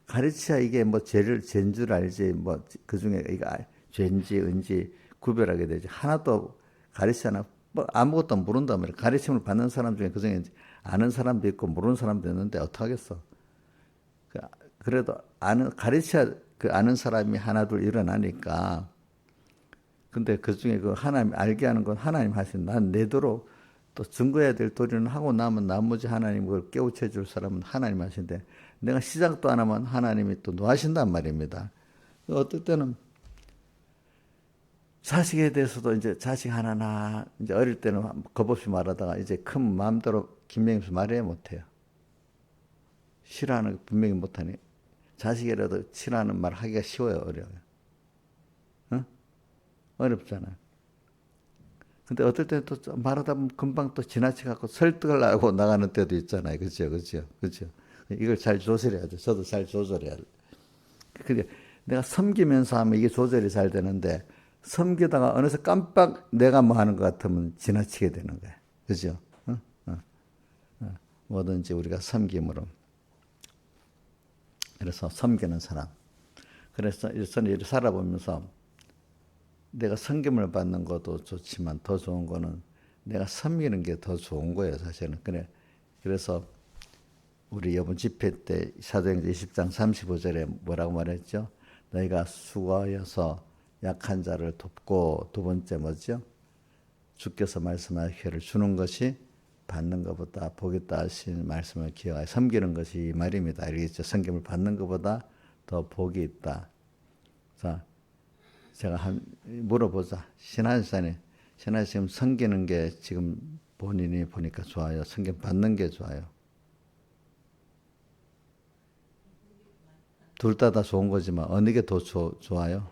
가르쳐야 이게 뭐 죄인 줄 알지 뭐 그중에 이거 죄인지 은지 구별하게 되지. 하나도 가르치잖아. 뭐 아무것도 모른다면 가르침을 받는 사람 중에 그중에 아는 사람도 있고 모르는 사람도 있는데 어떡하겠어. 그래도 가르쳐야 아는 사람이 하나둘 일어나니까. 근데 그 중에 하나님 알게 하는 건 하나님 하신. 난 내도록 또 증거해야 될 도리는 하고 나면 나머지 하나님 그걸 깨우쳐 줄 사람은 하나님 하신데 내가 시작도 안 하면 하나님이 또 노하신단 말입니다. 어떨 때는 자식에 대해서도 이제 자식 하나나 이제 어릴 때는 겁없이 말하다가 이제 큰 마음대로 김명수 말해야 못해요. 싫어하는 거 분명히 못하니 자식이라도 싫어하는 말 하기가 쉬워요, 어려워요? 어? 어렵잖아요. 근데 어떨 때는 또 말하다 보면 금방 또 지나치갖고 설득을 하고 나가는 때도 있잖아요. 그죠? 이걸 잘 조절해야 돼. 저도 잘 조절해야 돼. 근데 내가 섬기면서 하면 이게 조절이 잘 되는데 섬기다가 어느새 깜빡 내가 뭐 하는 것 같으면 지나치게 되는 거야. 그죠? 뭐든지 우리가 섬김으로. 그래서 섬기는 사람. 그래서 저는 이렇게 살아보면서 내가 섬김을 받는 것도 좋지만 더 좋은 거는 내가 섬기는 게 더 좋은 거예요, 사실은. 그래서 우리 이번 집회 때 사도행전 20장 35절에 뭐라고 말했죠? 너희가 수고하여서 약한 자를 돕고 두 번째 뭐죠? 주께서 말씀하신 기회를 주는 것이 받는 것보다 복이 있다 하신 말씀을 기억하여 섬기는 것이 이 말입니다. 알겠죠? 섬김을 받는 것보다 더 복이 있다. 자, 제가 물어보자. 신하시님 섬기는 게 지금 본인이 보니까 좋아요? 섬김 받는 게 좋아요? 둘 다 좋은 거지만 어느 게 더 좋아요?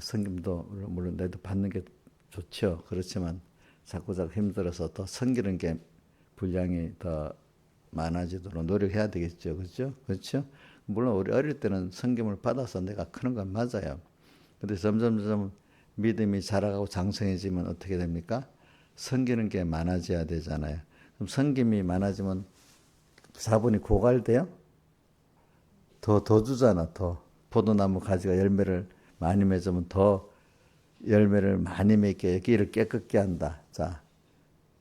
섬김도 물론 내도 받는 게 좋죠. 그렇지만 자꾸 힘들어서 더 섬기는 게 분량이 더 많아지도록 노력해야 되겠죠. 그렇죠? 그렇죠? 물론 우리 어릴 때는 섬김을 받아서 내가 크는 건 맞아요. 근데 점점 믿음이 자라가고 장성해지면 어떻게 됩니까? 섬기는 게 많아져야 되잖아요. 그럼 섬김이 많아지면 사본이 고갈돼요? 더 주잖아, 더. 포도나무 가지가 열매를 많이 맺으면 더 열매를 많이 맺게 이를 깨끗게 한다. 자,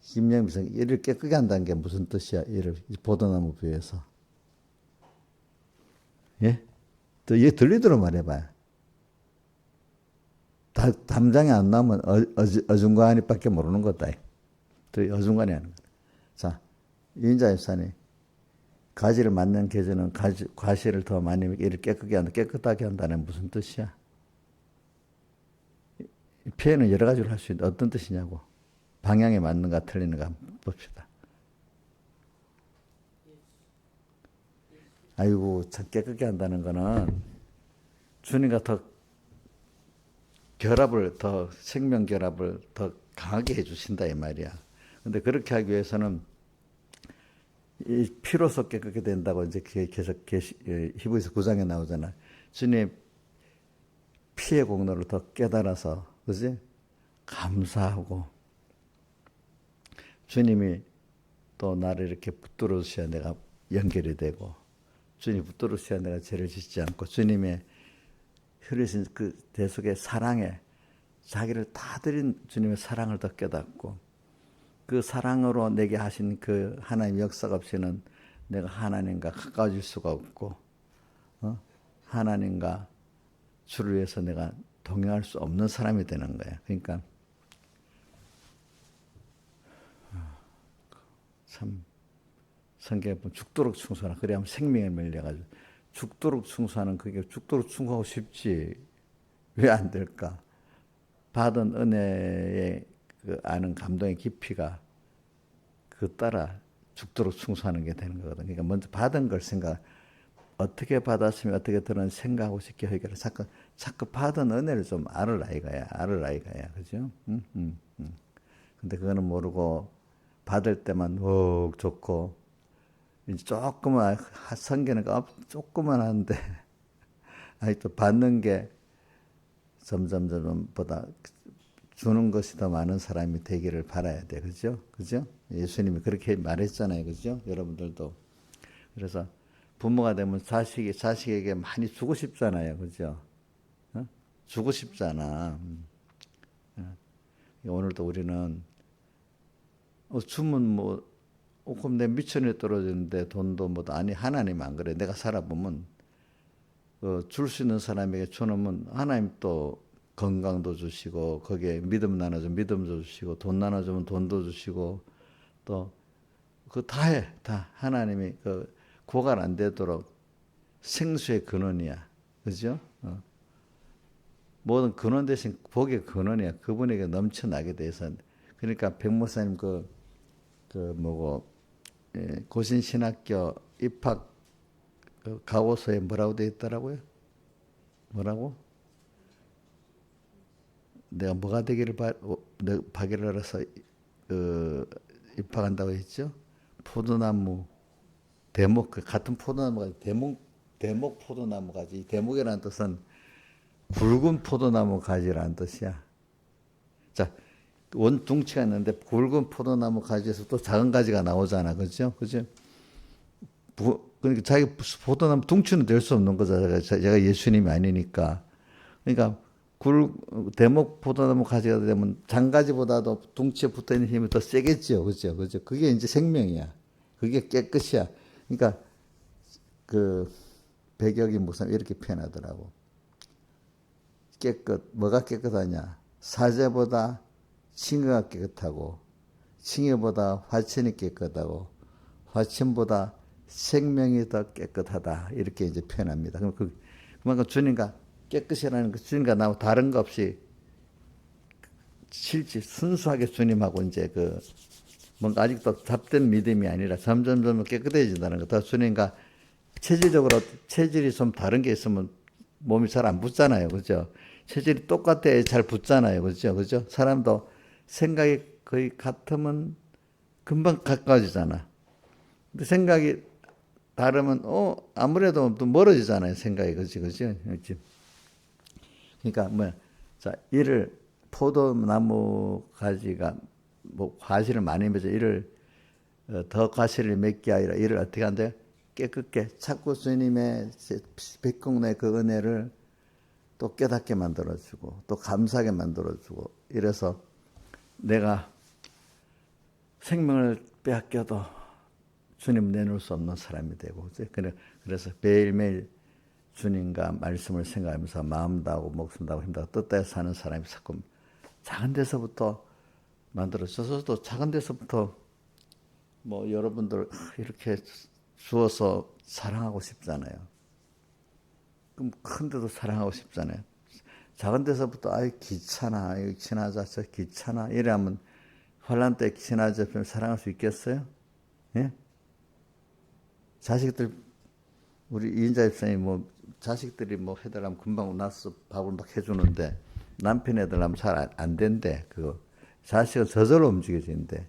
심령비상 이를 깨끗게 한다는 게 무슨 뜻이야? 이를 포도나무 비유해서. 예? 또 이게 들리도록 말해봐요. 담장이 안 나오면 어중간히밖에 모르는 거다. 또 어중간히 하는 거다. 자, 이인자 집사님. 가지를 맞는 계절은 과실을 더 많이 이를 깨끗하게 한다는 무슨 뜻이야? 표현은 여러 가지로 할 수 있는데 어떤 뜻이냐고. 방향에 맞는가 틀리는가 봅시다. 아이고 참 깨끗게 한다는 거는 주님과 더 생명 결합을 더 강하게 해주신다 이 말이야. 근데 그렇게 하기 위해서는 이 피로서 깨끗게 된다고 이제 계속 히브리서 9장에 나오잖아. 주님의 피의 공로를 더 깨달아서, 그지? 감사하고, 주님이 또 나를 이렇게 붙들어 주셔야 내가 연결이 되고, 주님이 붙들어 주셔야 내가 죄를 짓지 않고, 주님의 흐르신 그 대속의 사랑에 자기를 다 드린 주님의 사랑을 더 깨닫고, 그 사랑으로 내게 하신 그 하나님의 역사가 없이는 내가 하나님과 가까워질 수가 없고, 하나님과 주를 위해서 내가 동행할 수 없는 사람이 되는 거예요. 그러니까 참 성경에 보면 죽도록 충성하라. 그래야 생명을 밀려가지고 죽도록 충성하는 그게 죽도록 충성하고 싶지 왜 안 될까? 받은 은혜의 그 아는 감동의 깊이가 그 따라 죽도록 충성하는 게 되는 거거든. 그러니까 먼저 받은 걸 어떻게 받았으면 어떻게 들은 생각하고 쉽게 해결을 자꾸 받은 은혜를 좀 알으라 이거야. 그죠? 근데 그거는 모르고 받을 때만 좋고 이제 조금만 성기는 조금만 하는데 아직도 받는 게 점점보다 주는 것이 더 많은 사람이 되기를 바라야 돼. 그죠? 예수님이 그렇게 말했잖아요. 그죠? 여러분들도. 그래서 부모가 되면 자식에게 많이 주고 싶잖아요. 그죠? 주고 싶잖아. 오늘도 우리는 주면 그럼 내 미천에 떨어지는데 돈도 아니 하나님 안 그래. 내가 살아보면 줄 수 있는 사람에게 주면 하나님 또 건강도 주시고 거기에 믿음 나눠주면 믿음도 주시고 돈 나눠주면 돈도 주시고 또 그 다 해. 다 하나님이 고갈 안 되도록 생수의 근원이야. 그죠? 모든 근원 대신 복의 근원이야. 그분에게 넘쳐나게 돼서. 그러니까 백목사님 고신신학교 입학 가오서에 뭐라고 되어 있더라고요? 뭐라고? 내가 뭐가 되기를 바기를 알아서 입학한다고 했죠? 포도나무 대목 같은 포도나무가 대목 포도나무 가지. 대목이라는 뜻은 굵은 포도나무 가지라는 뜻이야. 자, 원둥치가 있는데 굵은 포도나무 가지에서 또 작은 가지가 나오잖아. 그죠? 그러니까 자기 포도나무 둥치는 될 수 없는 거잖아. 제가 예수님이 아니니까. 그러니까 대목 포도나무 가지가 되면 장가지보다도 둥치에 붙어있는 힘이 더 세겠죠. 그죠? 그게 이제 생명이야. 그게 깨끗이야. 그러니까 백여기 목사님 이렇게 표현하더라고. 뭐가 깨끗하냐? 사제보다 칭의가 깨끗하고, 칭의보다 화친이 깨끗하고, 화친보다 생명이 더 깨끗하다. 이렇게 이제 표현합니다. 그럼 그만큼 주님과 깨끗이라는 그 주님과 나하고 다른 거 없이 실제 순수하게 주님하고 이제 뭔가 아직도 잡된 믿음이 아니라 점점 깨끗해진다는 거. 더 주님과 체질이 좀 다른 게 있으면 몸이 잘 안 붙잖아요. 그죠? 체질이 똑같아야 잘 붙잖아요. 그죠? 그죠? 사람도 생각이 거의 같으면 금방 가까워지잖아. 근데 생각이 다르면, 아무래도 또 멀어지잖아요. 생각이. 그지? 그지? 그러니까, 자, 포도나무 가지가, 과실을 많이 맺어 더 과실을 맺게 하리라. 이를 어떻게 한대요? 깨끗게 자꾸 주님의 백공의 그 은혜를 또 깨닫게 만들어주고 또 감사하게 만들어주고 이래서 내가 생명을 빼앗겨도 주님 내놓을 수 없는 사람이 되고 그래서 매일매일 주님과 말씀을 생각하면서 마음 다하고 목숨 다하고 힘 다하고 뜻대로 사는 사람이 자꾸 작은 데서부터 만들어져서 또 작은 데서부터 여러분들 이렇게 주어서 사랑하고 싶잖아요. 그럼 큰 데도 사랑하고 싶잖아요. 작은 데서부터 귀찮아, 지나자, 저 귀찮아 이러면 환난 때 지나자 사랑할 수 있겠어요? 예? 자식들 우리 이인자 집사님 자식들이 해달라면 금방 나서 밥을 막 해주는데 남편 애들하면 잘 안 된대. 자식은 저절로 움직여지는데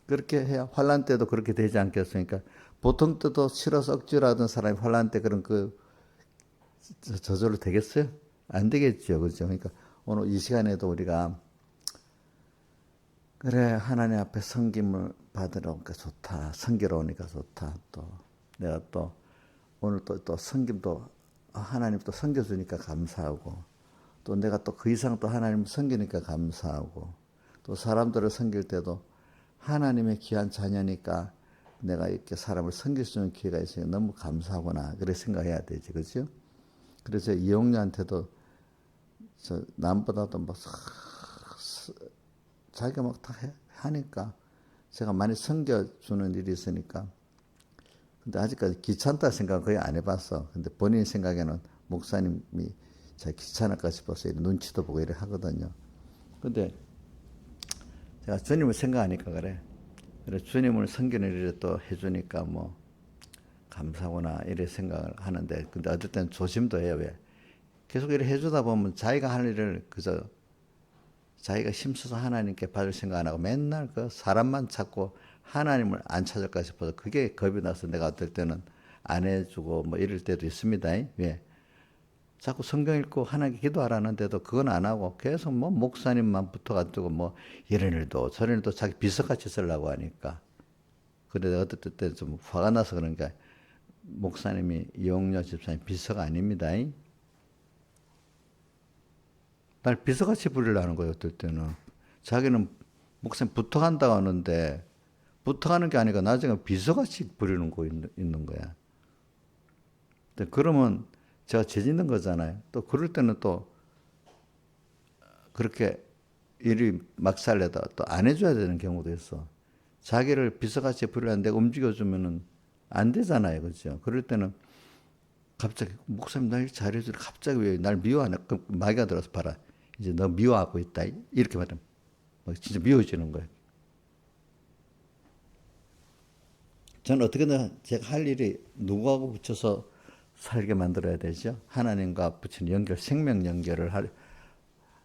그렇게 해야 환난 때도 그렇게 되지 않겠습니까? 보통 때도 싫어서 억지로 하던 사람이 환난 때 그런 저절로 되겠어요? 안 되겠죠. 그렇죠? 그러니까 오늘 이 시간에도 우리가 그래 하나님 앞에 섬김을 받으러 오니까 좋다. 섬기러 오니까 좋다. 또 내가 또 오늘 또 섬김도 하나님 또 섬겨주니까 감사하고 또 내가 또 그 이상 또 하나님 섬기니까 감사하고 또 사람들을 섬길 때도 하나님의 귀한 자녀니까 내가 이렇게 사람을 섬길 수 있는 기회가 있으니 너무 감사하구나. 그렇게 생각해야 되지. 그죠? 그래서 이용녀한테도 남보다도 자기가 다 하니까 제가 많이 섬겨주는 일이 있으니까. 근데 아직까지 귀찮다 생각 거의 안 해봤어. 근데 본인 생각에는 목사님이 제가 귀찮을까 싶어서 이렇게 눈치도 보고 이래 하거든요. 근데 제가 주님을 생각하니까 그래 주님을 섬기는 일을 또 해주니까 감사구나 이래 생각을 하는데 근데 어떨 땐 조심도 해요. 왜? 계속 이래 해주다 보면 자기가 할 일을 그저 자기가 힘써서 하나님께 받을 생각 안 하고 맨날 사람만 찾고 하나님을 안 찾을까 싶어서 그게 겁이 나서 내가 어떨 때는 안 해주고 이럴 때도 있습니다. 왜? 자꾸 성경 읽고 하나님께 기도하라는데도 그건 안 하고 계속 목사님만 붙어가지고 이런 일도 저런 일도 자기 비서같이 쓰려고 하니까. 그런데 어떨 때 좀 화가 나서 그러니까 목사님이 이용녀 집사님 비서가 아닙니다. 날 비서같이 부리려는 거예요. 어떨 때는. 자기는 목사님 부탁한다고 하는데 부탁하는 게 아니라 나중에 비서같이 부리는 거 있는 거야. 그러면 제가 죄 짓는 거잖아요. 또 그럴 때는 또 그렇게 일이 막 살려다 또 안 해줘야 되는 경우도 있어. 자기를 비서같이 부리려는데 움직여주면은 안 되잖아요. 그죠? 그럴 때는 갑자기 목사님 날 잘해주래. 갑자기 왜 날 미워하나? 마귀가 들어서 봐라. 이제 너 미워하고 있다. 이렇게 말하면 진짜 미워지는 거예요. 저는 어떻게든 제가 할 일이 누구하고 붙여서 살게 만들어야 되죠. 하나님과 붙인 연결, 생명 연결을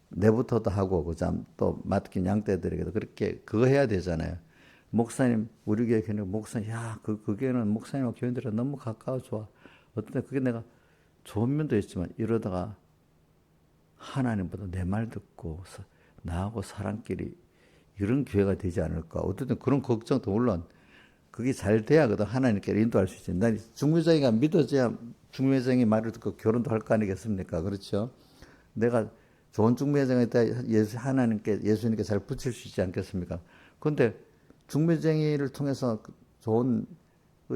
내부터도 하고 그다음 또 맡긴 양떼들에게도 그렇게 그거 해야 되잖아요. 목사님 우리 교회 교회는 목사님 그 교회는 목사님과 교인들은 너무 가까워 좋아. 어떤 때 그게 내가 좋은 면도 있지만 이러다가 하나님보다 내 말 듣고 나하고 사람끼리 이런 교회가 되지 않을까. 어쨌든 그런 걱정도 물론 그게 잘 돼야 하나님께 인도할 수 있지. 난 중매장이가 믿어져야 중매장이 말을 듣고 결혼도 할 거 아니겠습니까? 그렇죠? 내가 좋은 중매장에다 예수님께 잘 붙일 수 있지 않겠습니까? 그런데 중매쟁이를 통해서 좋은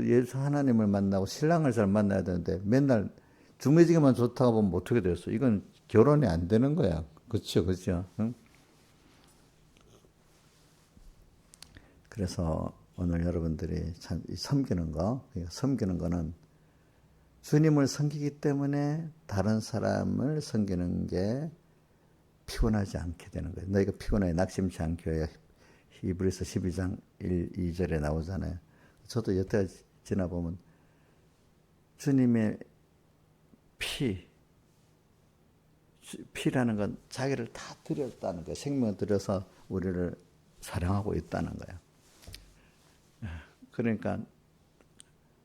예수 하나님을 만나고 신랑을 잘 만나야 되는데 맨날 중매쟁이만 좋다고 보면 어떻게 됐어? 이건 결혼이 안 되는 거야. 그렇죠, 그렇죠. 응? 그래서 오늘 여러분들이 참 섬기는 거, 섬기는 거는 주님을 섬기기 때문에 다른 사람을 섬기는 게 피곤하지 않게 되는 거예요. 너희가 피곤하게 낙심치 않게 해야 히브리서 12장 1, 2절에 나오잖아요. 저도 여태 지나보면 주님의 피라는 건 자기를 다 드렸다는 거예요. 생명을 들여서 우리를 사랑하고 있다는 거예요. 그러니까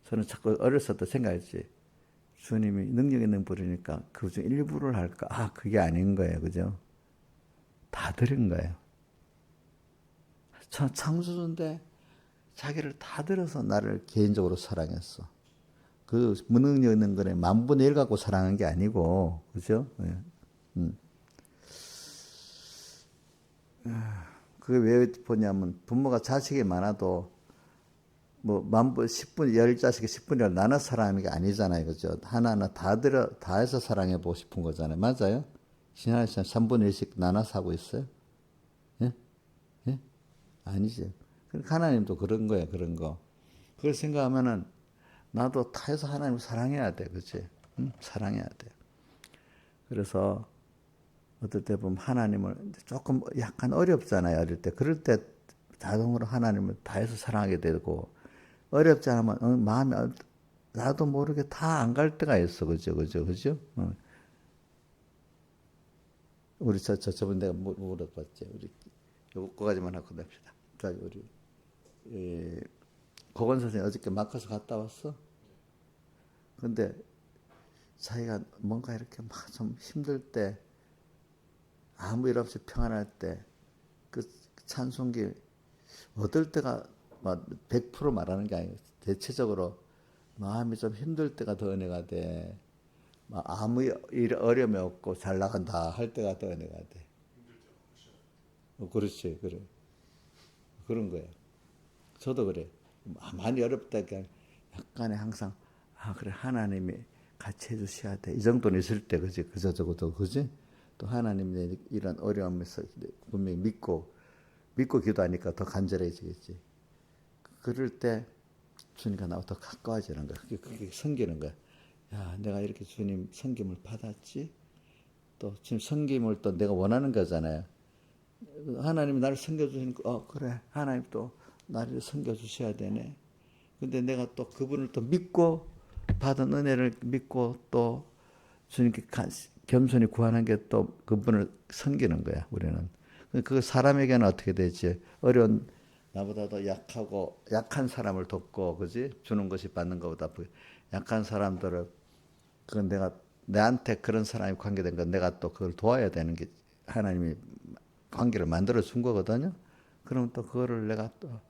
저는 자꾸 어렸을 때 생각했지. 주님이 능력 있는 분이니까 그중 일부를 할까? 아, 그게 아닌 거예요. 그죠? 다 드린 거예요. 창조주인데 자기를 다 들어서 나를 개인적으로 사랑했어. 그 무능력 있는 거에 만분의 1 갖고 사랑한 게 아니고, 그죠? 네. 그게 왜 보냐면 부모가 자식이 많아도 뭐 만분 10분 10자식이 10분이라 나눠 사랑하는 게 아니잖아요. 그죠? 하나하나 다 해서 사랑해 보고 싶은 거잖아요. 맞아요? 신하에서 3분의 1씩 나눠서 하고 있어요? 예? 예? 아니죠. 그러니까 하나님도 그런 거예요. 그런 거. 그걸 생각하면은 나도 다 해서 하나님을 사랑해야 돼. 그치? 응? 사랑해야 돼. 그래서 어떨 때 보면 하나님을 조금 약간 어렵잖아요. 어릴 때. 그럴 때 자동으로 하나님을 다해서 사랑하게 되고 어렵지 않으면 마음이 나도 모르게 다 안 갈 때가 있어. 그죠? 우리 저번 내가 물어봤지. 우리 요거까지만 하고 냅시다. 자, 우리 고건 선생님 어저께 마커스 갔다 왔어? 근데 자기가 뭔가 이렇게 막 좀 힘들 때 아무 일 없이 평안할 때 그 찬송기 어떨 때가 막 100% 말하는 게 아니고 대체적으로 마음이 좀 힘들 때가 더 은혜가 돼. 막 아무 어려움이 없고 잘 나간다 할 때가 더 은혜가 돼. 그렇지, 그래. 그런 거야. 저도 그래. 많이 어렵다니까 약간의 항상 그래 하나님이 같이 해주셔야 돼. 이 정도는 있을 때 그지 그저 저거도 그지. 또 하나님의 이런 어려움에서 분명히 믿고 기도하니까 더 간절해지겠지. 그럴 때 주님과 나와 더 가까워지는 거야. 그게 섬기는 거야. 야, 내가 이렇게 주님 섬김을 받았지. 또 지금 섬김을 또 내가 원하는 거잖아요. 하나님이 나를 섬겨주시니까 그래 하나님 또 나를 섬겨주셔야 되네. 근데 내가 또 그분을 또 믿고 받은 은혜를 믿고 또 주님께 겸손히 구하는 게 또 그분을 섬기는 거야. 우리는 그 사람에게는 어떻게 되지? 어려운 나보다도 약하고 약한 사람을 돕고 그지 주는 것이 받는 것보다 약한 사람들을 그건 내가 내한테 그런 사람이 관계된 건 내가 또 그걸 도와야 되는 게 하나님이 관계를 만들어 준 거거든요. 그럼 또 그거를 내가 또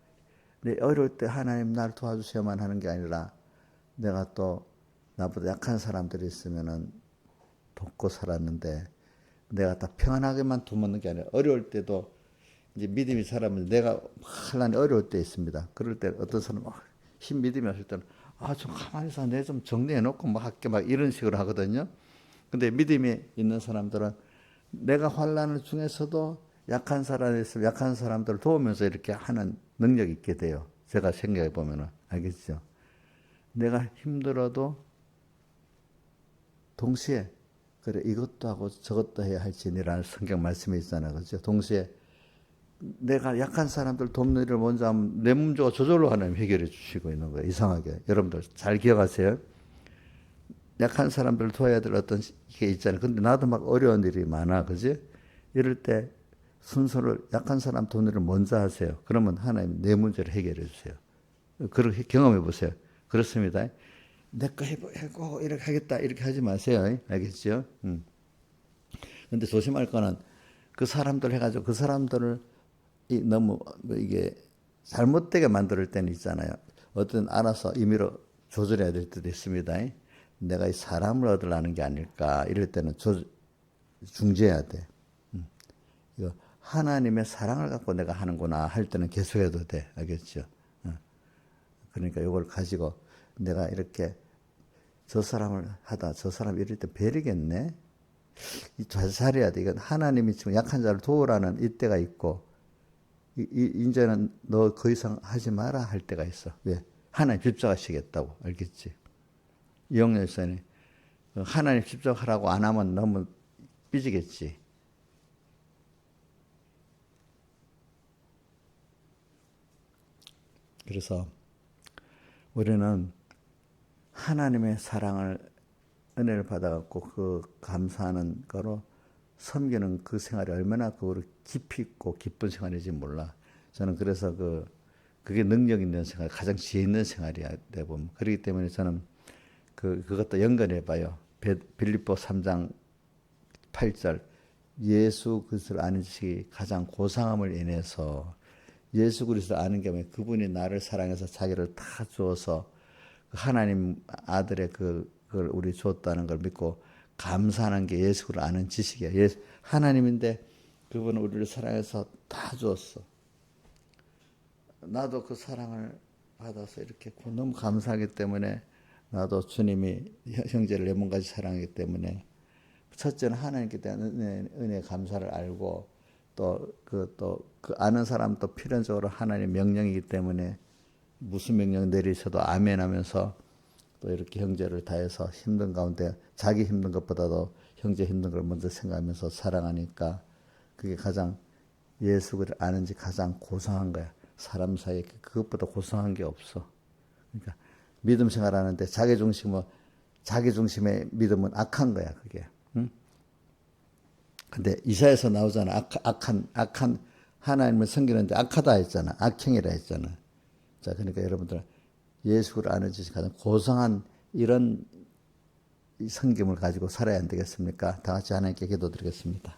내 어려울 때 하나님 날 도와주셔야만 하는 게 아니라 내가 또 나보다 약한 사람들이 있으면은 돕고 살았는데 내가 다 평안하게만 두는 게 아니라 어려울 때도 이제 믿음이 사람은 내가 환란이 어려울 때 있습니다. 그럴 때 어떤 사람은 힘 믿음이 없을 때는 좀 가만히 있어 내 좀 정리해 놓고 뭐 할게 막 이런 식으로 하거든요. 근데 믿음이 있는 사람들은 내가 환란 중에서도 약한 사람이 있으면 약한 사람들을 도우면서 이렇게 하는 능력이 있게 돼요. 제가 생각해 보면은 알겠죠? 내가 힘들어도 동시에 그래 이것도 하고 저것도 해야 할지니라는 성경 말씀이 있잖아요. 그렇죠? 동시에 내가 약한 사람들 돕는 일을 먼저 하면 내 문제가 저절로 하나님 해결해 주시고 있는 거예요. 이상하게. 여러분들 잘 기억하세요. 약한 사람들 도와야 될 어떤 게 있잖아요. 근데 나도 막 어려운 일이 많아. 그지? 이럴 때 순서를 약한 사람 돕는 일을 먼저 하세요. 그러면 하나님 내 문제를 해결해 주세요. 그렇게 경험해 보세요. 그렇습니다. 내 거 해보고 이렇게 하겠다 이렇게 하지 마세요. 알겠죠? 근데 조심할 거는 그 사람들 해가지고 그 사람들을 너무 이게 잘못되게 만들 때는 있잖아요. 어떤 알아서 임의로 조절해야 될 때도 있습니다. 내가 이 사람을 얻으려는 게 아닐까 이럴 때는 중재해야 돼. 이거 하나님의 사랑을 갖고 내가 하는구나 할 때는 계속해도 돼. 알겠죠? 그러니까 이걸 가지고 내가 이렇게 저 사람을 하다 저 사람 이럴 때 베리겠네. 잘 살아야 돼. 이건 하나님이 지금 약한 자를 도우라는 이때가 있고, 이제는 너 그 이상 하지 마라 할 때가 있어. 왜? 하나님 십자가시겠다고. 알겠지? 이영렬 선생님, 하나님 십자가하라고 안 하면 너무 삐지겠지. 그래서 우리는 하나님의 사랑을, 은혜를 받아갖고 그 감사하는 거로 섬기는 그 생활이 얼마나 그거로 깊이 있고 기쁜 생활인지 몰라. 저는 그래서 그게 능력 있는 생활, 가장 지혜 있는 생활이야, 내 보면. 그렇기 때문에 저는 그것도 연결해 봐요. 빌립보 3장 8절. 예수 그리스도를 아는 지식이 가장 고상함을 인해서, 예수 그리스도를 아는 게 뭐야? 그분이 나를 사랑해서 자기를 다 주어서 하나님 아들의 그걸 우리 줬다는 걸 믿고 감사하는 게 예수를 아는 지식이야. 하나님인데 그분은 우리를 사랑해서 다 주었어. 나도 그 사랑을 받아서 이렇게 너무 감사하기 때문에, 나도 주님이 형제를 내 몸같이 사랑하기 때문에, 첫째는 하나님께 대한 은혜 감사를 알고, 그 아는 사람 또 필연적으로 하나님의 명령이기 때문에 무슨 명령 내리셔도 아멘 하면서 또 이렇게 형제를 다해서 힘든 가운데 자기 힘든 것보다도 형제 힘든 걸 먼저 생각하면서 사랑하니까, 그게 가장 예수를 아는지 가장 고상한 거야. 사람 사이에 그것보다 고상한 게 없어. 그러니까 믿음 생활하는데 자기 중심의 믿음은 악한 거야, 그게. 응? 근데 이사야에서 나오잖아. 악한 하나님을 섬기는데 악하다 했잖아. 악행이라 했잖아. 자, 그러니까 여러분들 예수를 아는 것이 가장 고상한 이런 성김을 가지고 살아야 안 되겠습니까? 다 같이 하나님께 기도드리겠습니다.